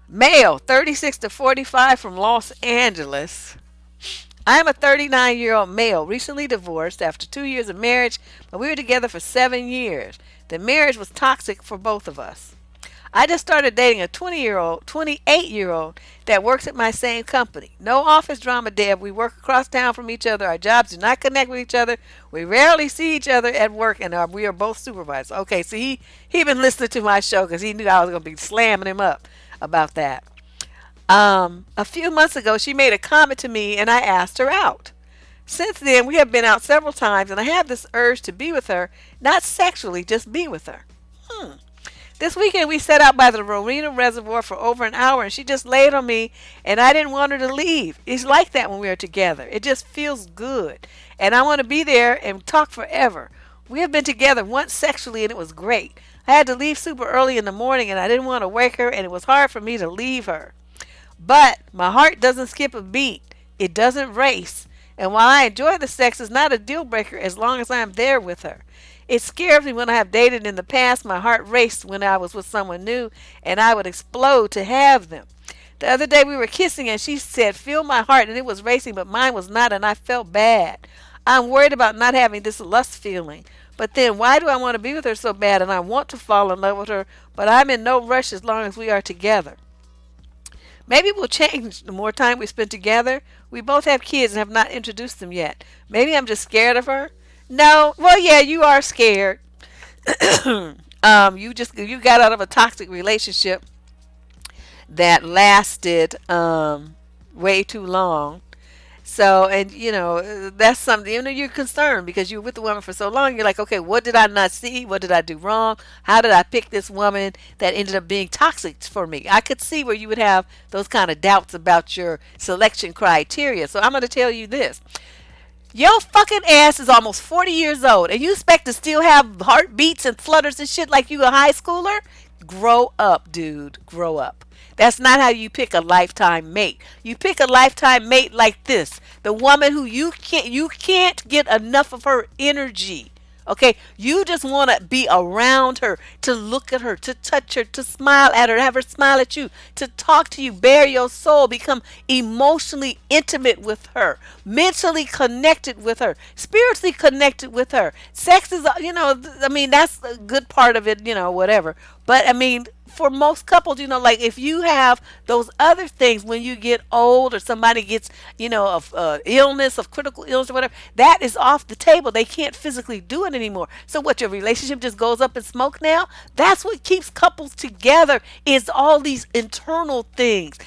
A: Male, 36 to 45 from Los Angeles. I am a 39-year-old male, recently divorced after 2 years of marriage, but we were together for 7 years. The marriage was toxic for both of us. I just started dating a 28-year-old that works at my same company. No office drama, Deb. We work across town from each other. Our jobs do not connect with each other. We rarely see each other at work, and we are both supervisors. Okay, so he been listening to my show because he knew I was going to be slamming him up about that. A few months ago, she made a comment to me, and I asked her out. Since then, we have been out several times, and I have this urge to be with her, not sexually, just be with her. Hmm. This weekend, we sat out by the Rowena Reservoir for over an hour, and she just laid on me, and I didn't want her to leave. It's like that when we are together. It just feels good, and I want to be there and talk forever. We have been together once sexually, and it was great. I had to leave super early in the morning, and I didn't want to wake her, and it was hard for me to leave her. But my heart doesn't skip a beat. It doesn't race. And while I enjoy the sex, it's not a deal breaker as long as I am there with her. It scares me when I have dated in the past. My heart raced when I was with someone new, and I would explode to have them. The other day we were kissing, and she said, "Feel my heart," and it was racing, but mine was not, and I felt bad. I'm worried about not having this lust feeling. But then, why do I want to be with her so bad, and I want to fall in love with her, but I'm in no rush as long as we are together? Maybe we'll change the more time we spend together. We both have kids and have not introduced them yet. Maybe I'm just scared of her. No, well, yeah, you are scared. You got out of a toxic relationship that lasted way too long. So, and that's something, you're concerned because you're with the woman for so long. You're like, okay, what did I not see? What did I do wrong? How did I pick this woman that ended up being toxic for me? I could see where you would have those kind of doubts about your selection criteria. So I'm going to tell you this. Your fucking ass is almost 40 years old and you expect to still have heartbeats and flutters and shit like you a high schooler? Grow up, dude. Grow up. That's not how you pick a lifetime mate. You pick a lifetime mate like this. The woman who you can't get enough of her energy. Okay, you just want to be around her, to look at her, to touch her, to smile at her, have her smile at you, to talk to you, bare your soul, become emotionally intimate with her, mentally connected with her, spiritually connected with her. Sex is, I mean, that's a good part of it, whatever. But I mean, for most couples, like if you have those other things when you get old or somebody gets, of illness, of critical illness or whatever, that is off the table. They can't physically do it anymore. So what, your relationship just goes up in smoke now? That's what keeps couples together, is all these internal things.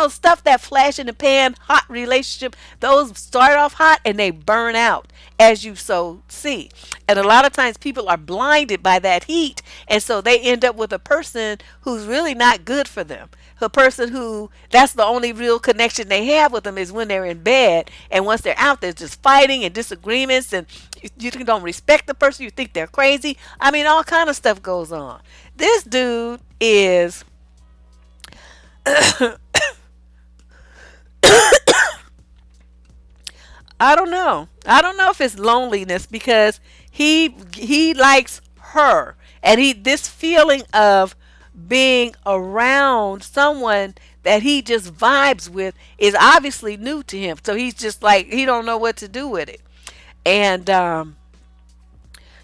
A: Stuff that flash in the pan, hot relationship, those start off hot and they burn out, as you so see. And a lot of times people are blinded by that heat, and so they end up with a person who's really not good for them. A person who, that's the only real connection they have with them is when they're in bed, and once they're out, there's just fighting and disagreements, and you don't respect the person, you think they're crazy. I mean, all kind of stuff goes on. This dude is I don't know. I don't know if it's loneliness, because he likes her, and this feeling of being around someone that he just vibes with is obviously new to him. So he's just like, he don't know what to do with it. And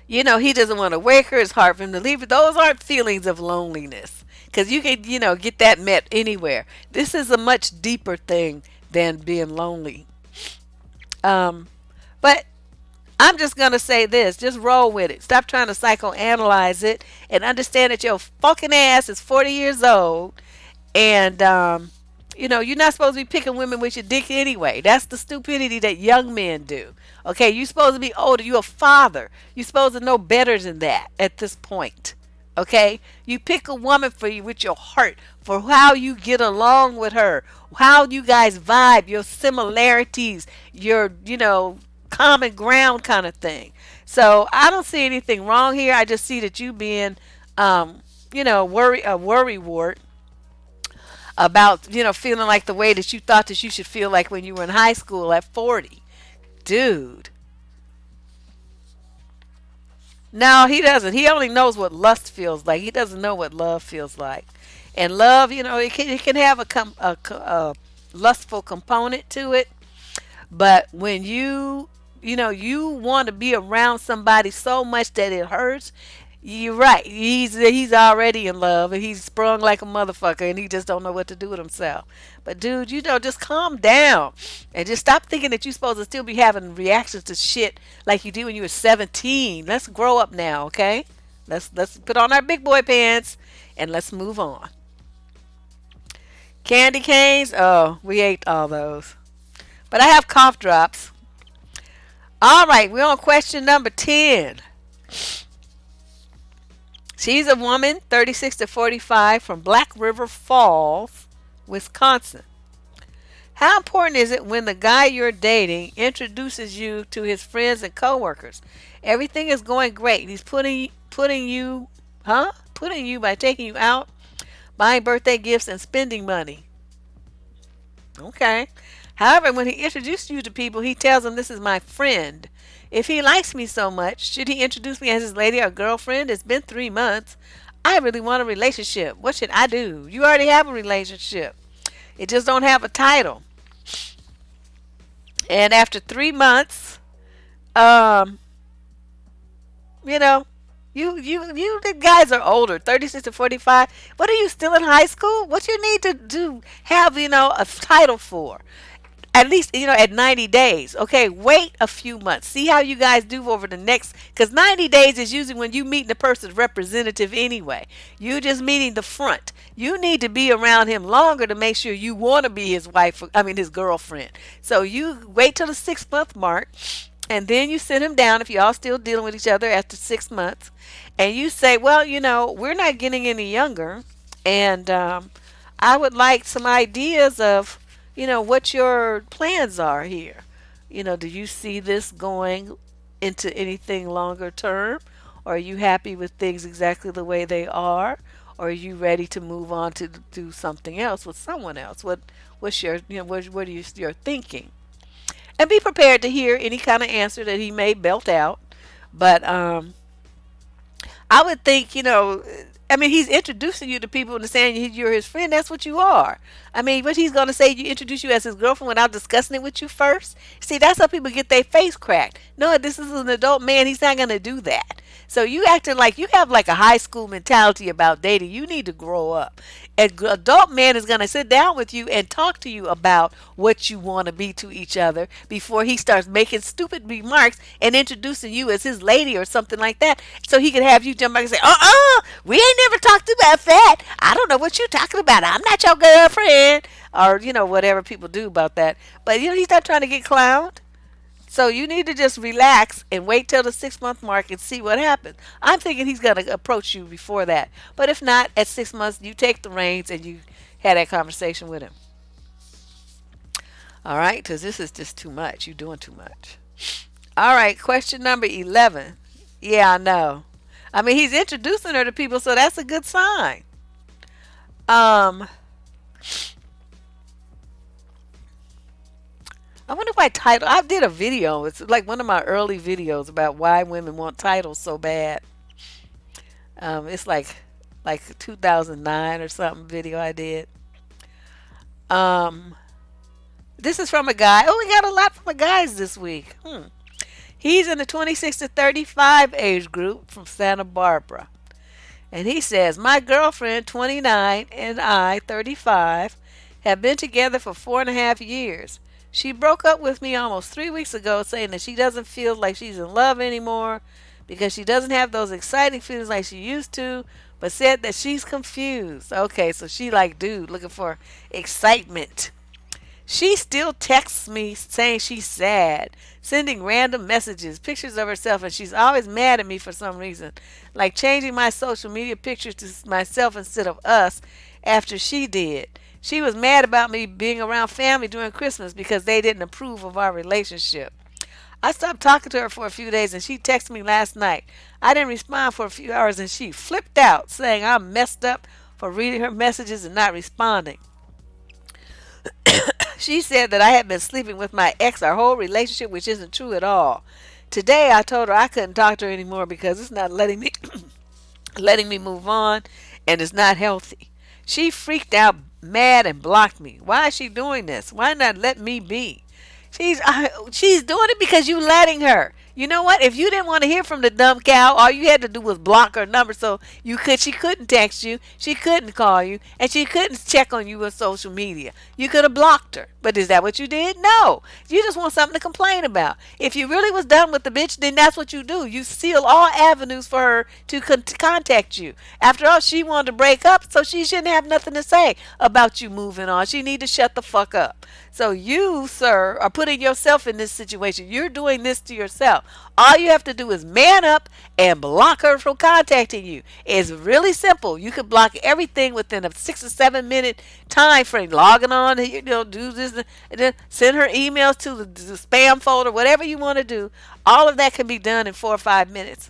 A: he doesn't want to wake her. It's hard for him to leave it. Those aren't feelings of loneliness, because you can, get that met anywhere. This is a much deeper thing than being lonely. But I'm just going to say this. Just roll with it. Stop trying to psychoanalyze it and understand that your fucking ass is 40 years old. And, you're not supposed to be picking women with your dick anyway. That's the stupidity that young men do. Okay, you're supposed to be older. You're a father. You're supposed to know better than that at this point. Okay, you pick a woman for you with your heart, for how you get along with her, how you guys vibe, your similarities, your common ground kind of thing. So I don't see anything wrong here. I just see that you being worry wart about feeling like the way that you thought that you should feel like when you were in high school at 40. Dude. No, he doesn't. He only knows what lust feels like. He doesn't know what love feels like. And love, it can have a lustful component to it. But when you want to be around somebody so much that it hurts, you're right. He's already in love, and he's sprung like a motherfucker, and he just don't know what to do with himself. But dude, just calm down and just stop thinking that you're supposed to still be having reactions to shit like you did when you were 17. Let's grow up now, okay? Let's put on our big boy pants and let's move on. Candy canes? Oh, we ate all those. But I have cough drops. All right, we're on question number 10. She's a woman, 36 to 45, from Black River Falls, Wisconsin. How important is it when the guy you're dating introduces you to his friends and coworkers? Everything is going great. He's putting you by taking you out, buying birthday gifts, and spending money. Okay. However, when he introduces you to people, he tells them, "This is my friend." If he likes me so much, should he introduce me as his lady or girlfriend? It's been 3 months. I really want a relationship. What should I do? You already have a relationship. It just don't have a title. And after 3 months, um, you know, you the guys are older, 36 to 45. What are you still in high school? What you need to do have, a title for? At least, at 90 days. Okay, wait a few months. See how you guys do over the next, because 90 days is usually when you meet the person's representative anyway. You just meeting the front. You need to be around him longer to make sure you want to be his wife, his girlfriend. So you wait till the 6 month mark, and then you sit him down if y'all still dealing with each other after 6 months, and you say, well, we're not getting any younger, and I would like some ideas of, what your plans are here. Do you see this going into anything longer term? Or are you happy with things exactly the way they are? Or are you ready to move on to do something else with someone else? What's your, what are your thinking? And be prepared to hear any kind of answer that he may belt out. But I would think, he's introducing you to people and saying you're his friend. That's what you are. What he's going to say, you introduce you as his girlfriend without discussing it with you first? See, that's how people get their face cracked. No, this is an adult man. He's not going to do that. So you acting like you have like a high school mentality about dating. You need to grow up. An adult man is going to sit down with you and talk to you about what you want to be to each other before he starts making stupid remarks and introducing you as his lady or something like that. So he can have you jump back and say, we ain't never talked about that. I don't know what you're talking about. I'm not your girlfriend. Or, whatever people do about that. But, he's not trying to get clowned. So you need to just relax and wait till the 6 month mark and see what happens. I'm thinking he's going to approach you before that. But if not, at 6 months, you take the reins and you had that conversation with him. All right? Because this is just too much. You're doing too much. All right. Question number 11. Yeah, I know. He's introducing her to people, so that's a good sign. I wonder why title. I did a video. It's like one of my early videos about why women want titles so bad. It's like 2009 or something video I did. Um, this is from a guy. Oh, we got a lot from the guys this week. He's in the 26 to 35 age group from Santa Barbara. And he says, my girlfriend, 29, and I, 35, have been together for 4.5 years. She broke up with me almost 3 weeks ago, saying that she doesn't feel like she's in love anymore because she doesn't have those exciting feelings like she used to, but said that she's confused. Okay, so she like dude looking for excitement. She still texts me saying she's sad, sending random messages, pictures of herself, and she's always mad at me for some reason, like changing my social media pictures to myself instead of us after she did. She was mad about me being around family during Christmas because they didn't approve of our relationship. I stopped talking to her for a few days and she texted me last night. I didn't respond for a few hours and she flipped out, saying I messed up for reading her messages and not responding. She said that I had been sleeping with my ex our whole relationship, which isn't true at all. Today I told her I couldn't talk to her anymore because it's not letting me letting me move on and it's not healthy. She freaked out, mad, and blocked me. Why is she doing this? Why not let me be? She's doing it because you letting her. You know what? If you didn't want to hear from the dumb cow, all you had to do was block her number so she couldn't text you, she couldn't call you, and she couldn't check on you on social media. You could have blocked her. But is that what you did? No. You just want something to complain about. If you really was done with the bitch, then that's what you do. You seal all avenues for her to contact you. After all, she wanted to break up, so she shouldn't have nothing to say about you moving on. She need to shut the fuck up. So you, sir, are putting yourself in this situation. You're doing this to yourself. All you have to do is man up and block her from contacting you. It's really simple. You can block everything within a 6 or 7 minute time frame. Logging on, do this, and then send her emails to the spam folder, whatever you want to do. All of that can be done in 4 or 5 minutes.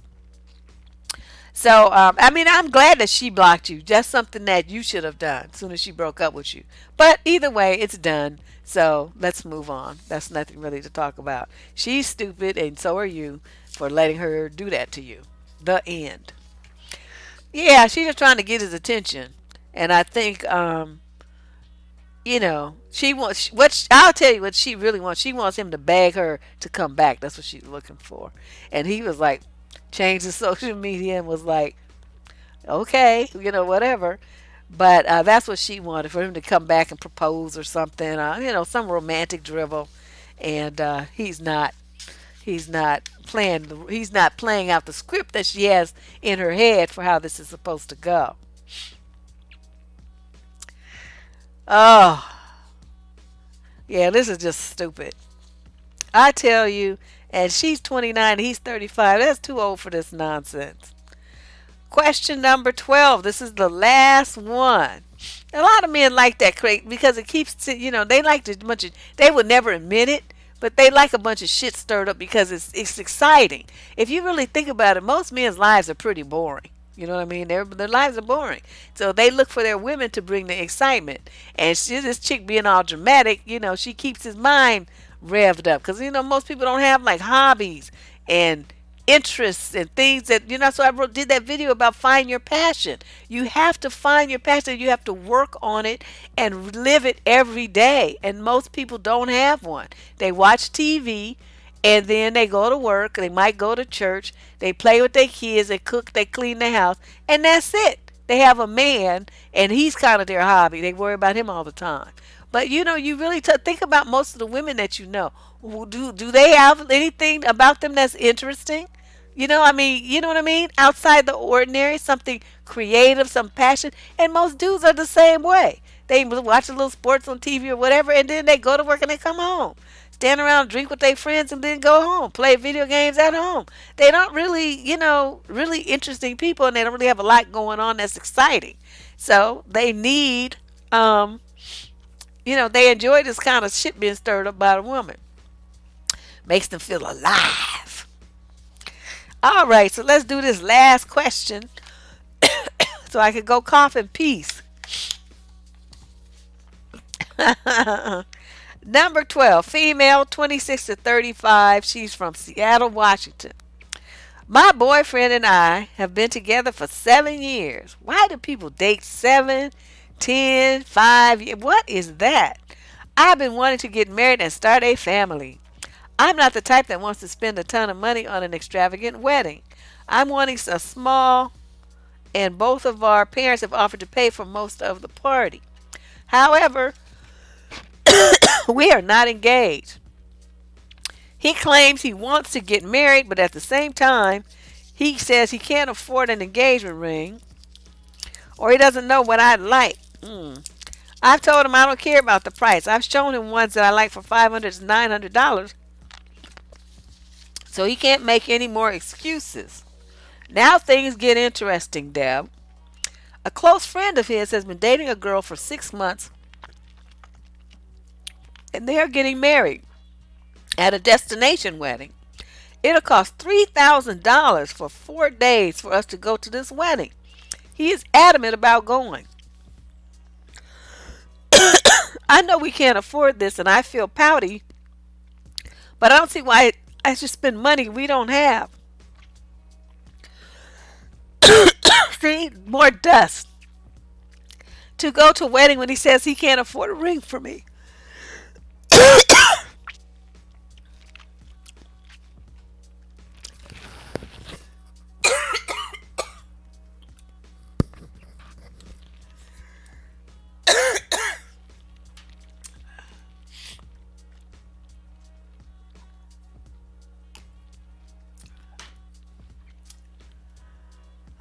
A: So, I mean, I'm glad that she blocked you. Just something that you should have done as soon as she broke up with you. But either way, it's done. So let's move on. That's nothing really to talk about. She's stupid, and so are you for letting her do that to you. The end. Yeah, she's just trying to get his attention. And I think, she wants I'll tell you what she really wants. She wants him to beg her to come back. That's what she's looking for. And he was like, changed his social media and was like, okay, whatever. But that's what she wanted, for him to come back and propose or something, some romantic drivel. And he's not playing out the script that she has in her head for how this is supposed to go. Oh, yeah, this is just stupid. I tell you, and she's 29 and he's 35. That's too old for this nonsense. Question number 12. This is the last one. A lot of men like that because it keeps, they like a bunch of, they would never admit it, but they like a bunch of shit stirred up because it's exciting. If you really think about it, most men's lives are pretty boring. You know what I mean? Their lives are boring. So they look for their women to bring the excitement. And this chick being all dramatic, she keeps his mind revved up. Because, most people don't have like hobbies and interests and things that, so did that video about find your passion. You have to find your passion. You have to work on it and live it every day. And most people don't have one. They watch TV and then they go to work. They might go to church. They play with their kids. They cook. They clean their house. And that's it. They have a man and he's kind of their hobby. They worry about him all the time. But you really think about most of the women that you know. Do they have anything about them that's interesting? You know what I mean? Outside the ordinary, something creative, some passion. And most dudes are the same way. They watch a little sports on TV or whatever, and then they go to work and they come home. Stand around, drink with their friends, and then go home. Play video games at home. They don't really, really interesting people, and they don't really have a lot going on that's exciting. So they need, they enjoy this kind of shit being stirred up by a woman. Makes them feel alive. All right, so let's do this last question so I can go cough in peace. Number 12, female, 26 to 35. She's from Seattle, Washington. My boyfriend and I have been together for 7 years. Why do people date 7, 10, 5 years? What is that? I've been wanting to get married and start a family. I'm not the type that wants to spend a ton of money on an extravagant wedding. I'm wanting a small, and both of our parents have offered to pay for most of the party. However, we are not engaged. He claims he wants to get married, but at the same time, he says he can't afford an engagement ring, or he doesn't know what I'd like. I've told him I don't care about the price. I've shown him ones that I like for $500 to $900. So he can't make any more excuses. Now things get interesting, Deb. A close friend of his has been dating a girl for 6 months, and they are getting married at a destination wedding. It'll cost $3,000 for 4 days for us to go to this wedding. He is adamant about going. I know we can't afford this, and I feel pouty, but I don't see why I should spend money we don't have. See, more dust. To go to a wedding when he says he can't afford a ring for me.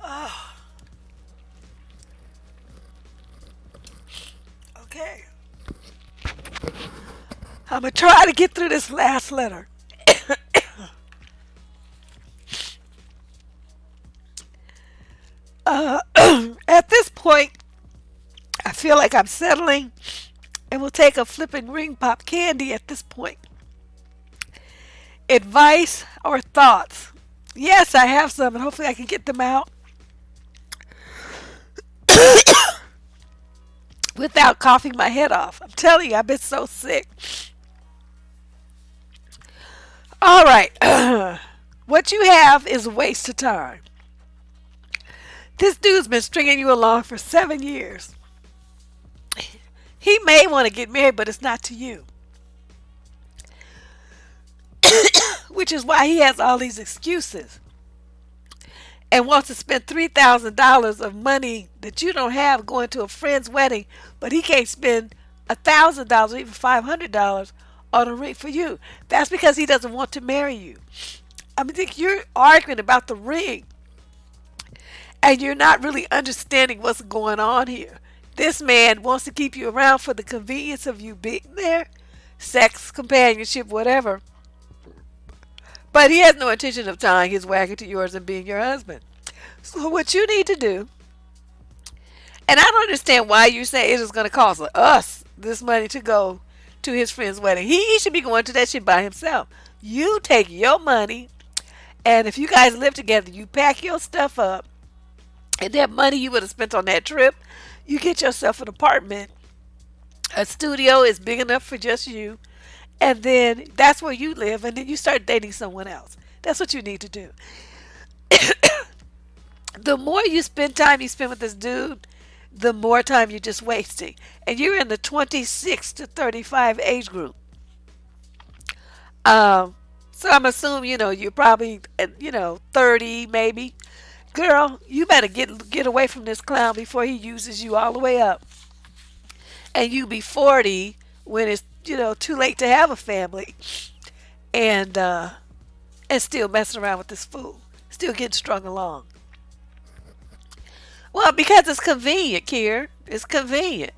A: Oh, okay.
B: I'm going to try to get through this last letter. Uh, at this point, I feel like I'm settling and will take a flipping ring pop candy at this point. Advice or thoughts? Yes, I have some, and hopefully I can get them out without coughing my head off. I'm telling you, I've been so sick. All right. What you have is a waste of time. This dude's been stringing you along for 7 years. He may want to get married, but it's not to you. Which is why he has all these excuses and wants to spend $3,000 of money that you don't have going to a friend's wedding, but he can't spend $1,000 or even $500 on a ring for you. That's because he doesn't want to marry you. I mean, think you're arguing about the ring, and you're not really understanding what's going on here. This man wants to keep you around for the convenience of you being there, sex, companionship, whatever. But he has no intention of tying his wagon to yours and being your husband. So what you need to do, and I don't understand why you say it is going to cost us this money to go to his friend's wedding. He should be going to that shit by himself. You take your money, and if you guys live together, you pack your stuff up, and that money you would have spent on that trip, you get yourself an apartment. A studio is big enough for just you, and then that's where you live, and then you start dating someone else. That's what you need to do. The more time you spend with this dude, the more time you're just wasting. And you're in the 26 to 35 age group. So I'm assuming, you're probably, 30 maybe. Girl, you better get away from this clown before he uses you all the way up. And you be 40 when it's, too late to have a family. And, and still messing around with this fool. Still getting strung along. Well, because it's convenient, Kier. It's convenient.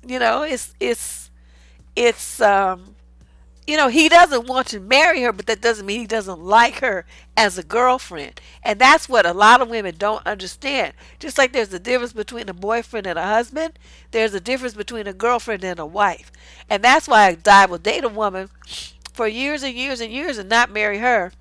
B: It's he doesn't want to marry her, but that doesn't mean he doesn't like her as a girlfriend. And that's what a lot of women don't understand. Just like there's a difference between a boyfriend and a husband, there's a difference between a girlfriend and a wife. And that's why a guy will date a woman for years and years and years and not marry her.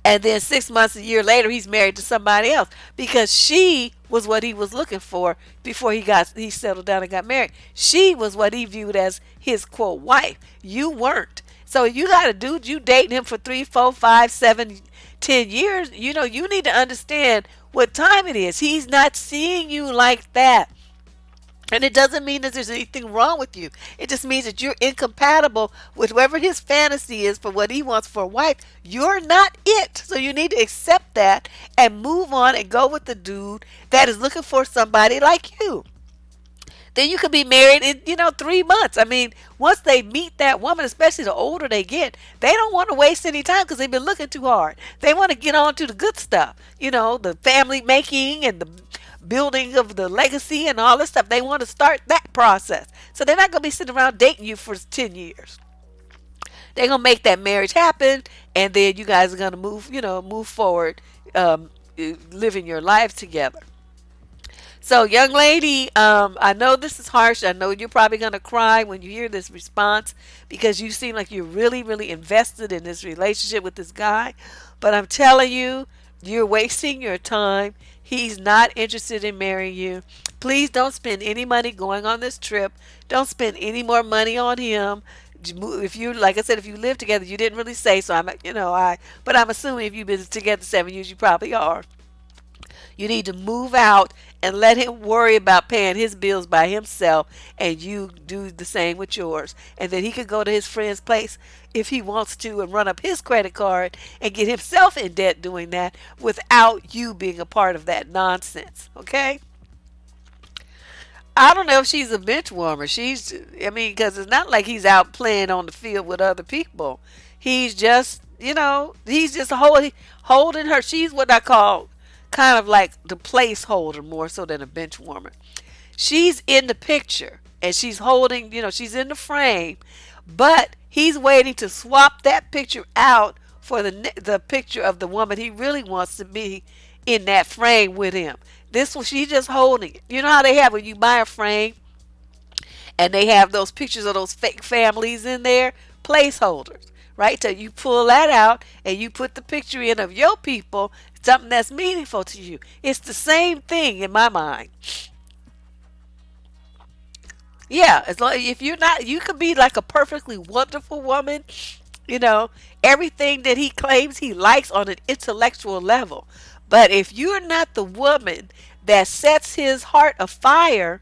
B: And then 6 months, a year later, he's married to somebody else because she was what he was looking for before he settled down and got married. She was what he viewed as his quote wife. You weren't. So you got a dude you dating him for 3, 4, 5, 7, 10 years. You need to understand what time it is. He's not seeing you like that. And it doesn't mean that there's anything wrong with you. It just means that you're incompatible with whoever his fantasy is for what he wants for a wife. You're not it. So you need to accept that and move on and go with the dude that is looking for somebody like you. Then you could be married in, 3 months. I mean, once they meet that woman, especially the older they get, they don't want to waste any time because they've been looking too hard. They want to get on to the good stuff. The family making and the building of the legacy and all this stuff. They want to start that process. So they're not going to be sitting around dating you for 10 years. They're going to make that marriage happen, and then you guys are going to move forward, living your lives together. So, young lady, I know this is harsh. I know you're probably going to cry when you hear this response because you seem like you're really, really invested in this relationship with this guy. But I'm telling you, you're wasting your time. He's not interested in marrying you. Please don't spend any money going on this trip. Don't spend any more money on him. If you, like I said, if you live together, you didn't really say, so but I'm assuming if you've been together 7 years, you probably are. You need to move out and let him worry about paying his bills by himself, and you do the same with yours. And then he could go to his friend's place if he wants to and run up his credit card and get himself in debt doing that without you being a part of that nonsense. Okay? I don't know if she's a bench warmer. Because it's not like he's out playing on the field with other people. He's just, he's just holding her. She's what I call kind of like the placeholder more so than a bench warmer. She's in the picture. and she's holding, she's in the frame, but he's waiting to swap that picture out for the picture of the woman he really wants to be in that frame with him. This one, she's just holding it. You know how they have when you buy a frame and they have those pictures of those fake families in there, placeholders, right? So you pull that out and you put the picture in of your people, something that's meaningful to you. It's the same thing in my mind. Yeah, as long if you're not, you could be like a perfectly wonderful woman, you know, everything that he claims he likes on an intellectual level. But if you're not the woman that sets his heart afire,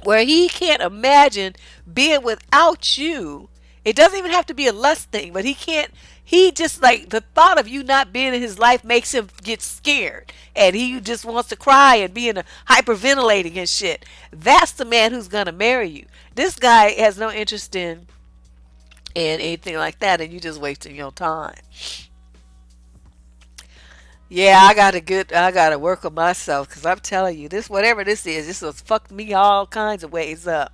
B: where he can't imagine being without you. It doesn't even have to be a lust thing, but he can't. He just like the thought of you not being in his life makes him get scared, and he just wants to cry and be in a hyperventilating and shit. That's the man who's gonna marry you. This guy has no interest in anything like that, and you just wasting your time. Yeah, I gotta work on myself because I'm telling you, this whatever this has fucked me all kinds of ways up.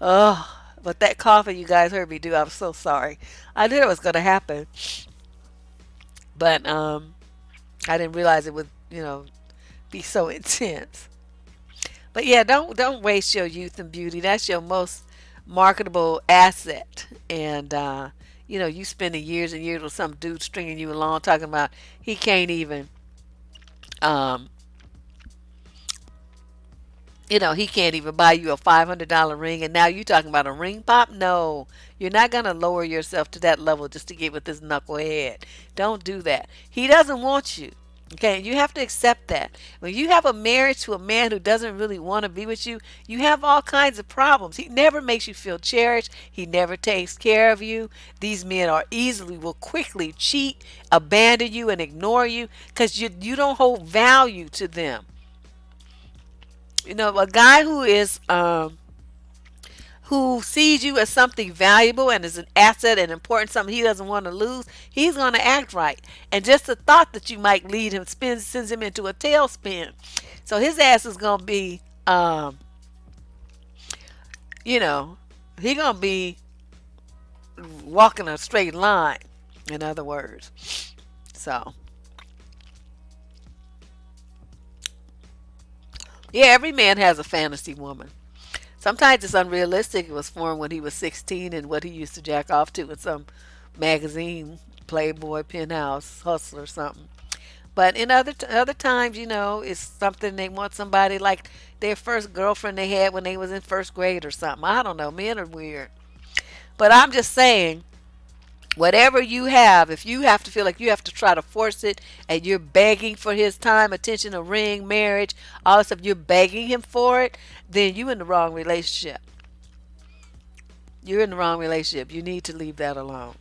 B: Oh, but that coughing you guys heard me do, I'm so sorry. I knew it was gonna happen, but I didn't realize it would, be so intense. But yeah, don't waste your youth and beauty. That's your most marketable asset. And you spending years and years with some dude stringing you along, talking about he can't even, um, he can't even buy you a $500 ring, and now you talking about a ring pop? No, you're not gonna lower yourself to that level just to get with this knucklehead. Don't do that. He doesn't want you. Okay, you have to accept that. When you have a marriage to a man who doesn't really want to be with you, you have all kinds of problems. He never makes you feel cherished. He never takes care of you. These men will quickly cheat, abandon you, and ignore you because you don't hold value to them. A guy who sees you as something valuable and is an asset and important, something he doesn't want to lose, he's going to act right. And just the thought that you might lead him sends him into a tailspin. So his ass is going to be, you know, he going to be walking a straight line, in other words. So, yeah, every man has a fantasy woman. Sometimes it's unrealistic. It was formed when he was 16 and what he used to jack off to in some magazine, Playboy, Penthouse, Hustler, something. But in other times, it's something they want somebody like their first girlfriend they had when they was in first grade or something. I don't know. Men are weird. But I'm just saying, whatever you have, if you have to feel like you have to try to force it and you're begging for his time, attention, a ring, marriage, all this stuff, you're begging him for it, then you're in the wrong relationship. You're in the wrong relationship. You need to leave that alone.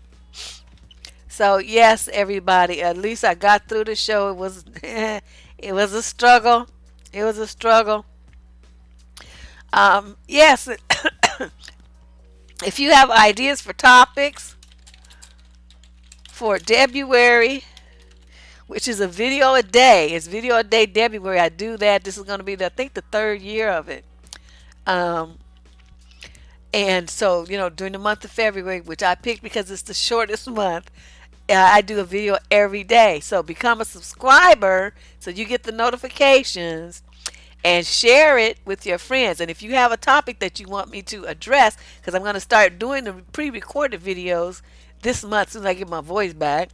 B: So yes, everybody, at least I got through the show. It was it was a struggle. It was a struggle. Yes, if you have ideas for topics for Debuary, which is a video a day. It's video a day Debuary. I do that. This is going to be, I think, the third year of it. Um, and so, during the month of February, which I picked because it's the shortest month, I do a video every day. So become a subscriber so you get the notifications and share it with your friends. And if you have a topic that you want me to address, because I'm going to start doing the pre-recorded videos this month as soon as I get my voice back.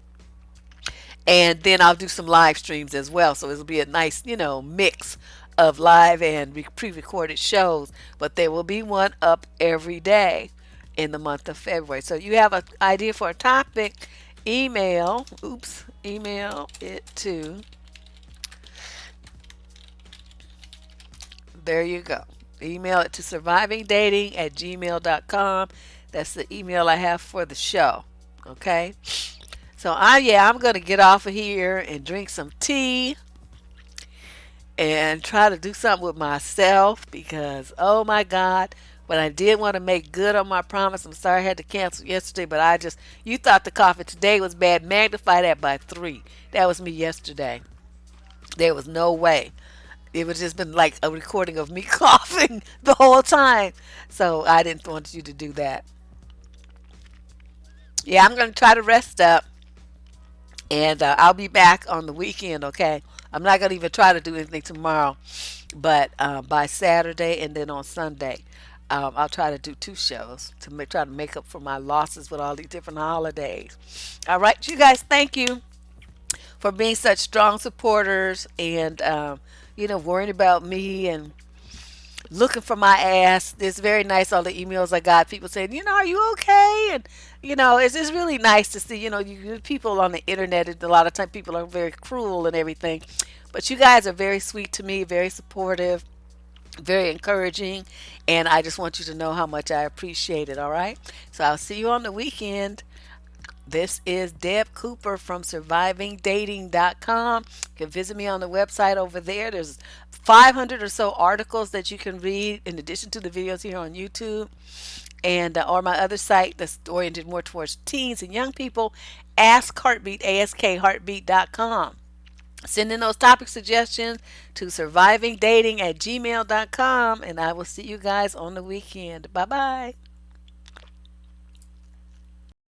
B: And then I'll do some live streams as well. So it'll be a nice, mix of live and pre-recorded shows. But there will be one up every day in the month of February. So you have an idea for a topic, email it to, there you go. Email it to survivingdating@gmail.com. That's the email I have for the show. Okay. So I'm gonna get off of here and drink some tea and try to do something with myself because oh my God, but I did want to make good on my promise. I'm sorry I had to cancel yesterday, but you thought the coffee today was bad. Magnify that by 3. That was me yesterday. There was no way.
A: It would just been like a recording of me coughing the whole time. So I didn't want you to do that. Yeah, I'm going to try to rest up, and I'll be back on the weekend, okay? I'm not going to even try to do anything tomorrow, but by Saturday and then on Sunday, I'll try to do two shows to try to make up for my losses with all these different holidays. All right, you guys, thank you for being such strong supporters and, worrying about me and looking for my ass. It's very nice, all the emails I got, people saying, are you okay? And, it's just really nice to see, people on the internet, a lot of time people are very cruel and everything. But you guys are very sweet to me, very supportive, very encouraging. And I just want you to know how much I appreciate it, all right? So I'll see you on the weekend. This is Deb Cooper from survivingdating.com. You can visit me on the website over there. There's 500 or so articles that you can read in addition to the videos here on YouTube. And or my other site that's oriented more towards teens and young people, Ask Heartbeat, AskHeartbeat.com. Send in those topic suggestions to survivingdating@gmail.com, and I will see you guys on the weekend. Bye bye.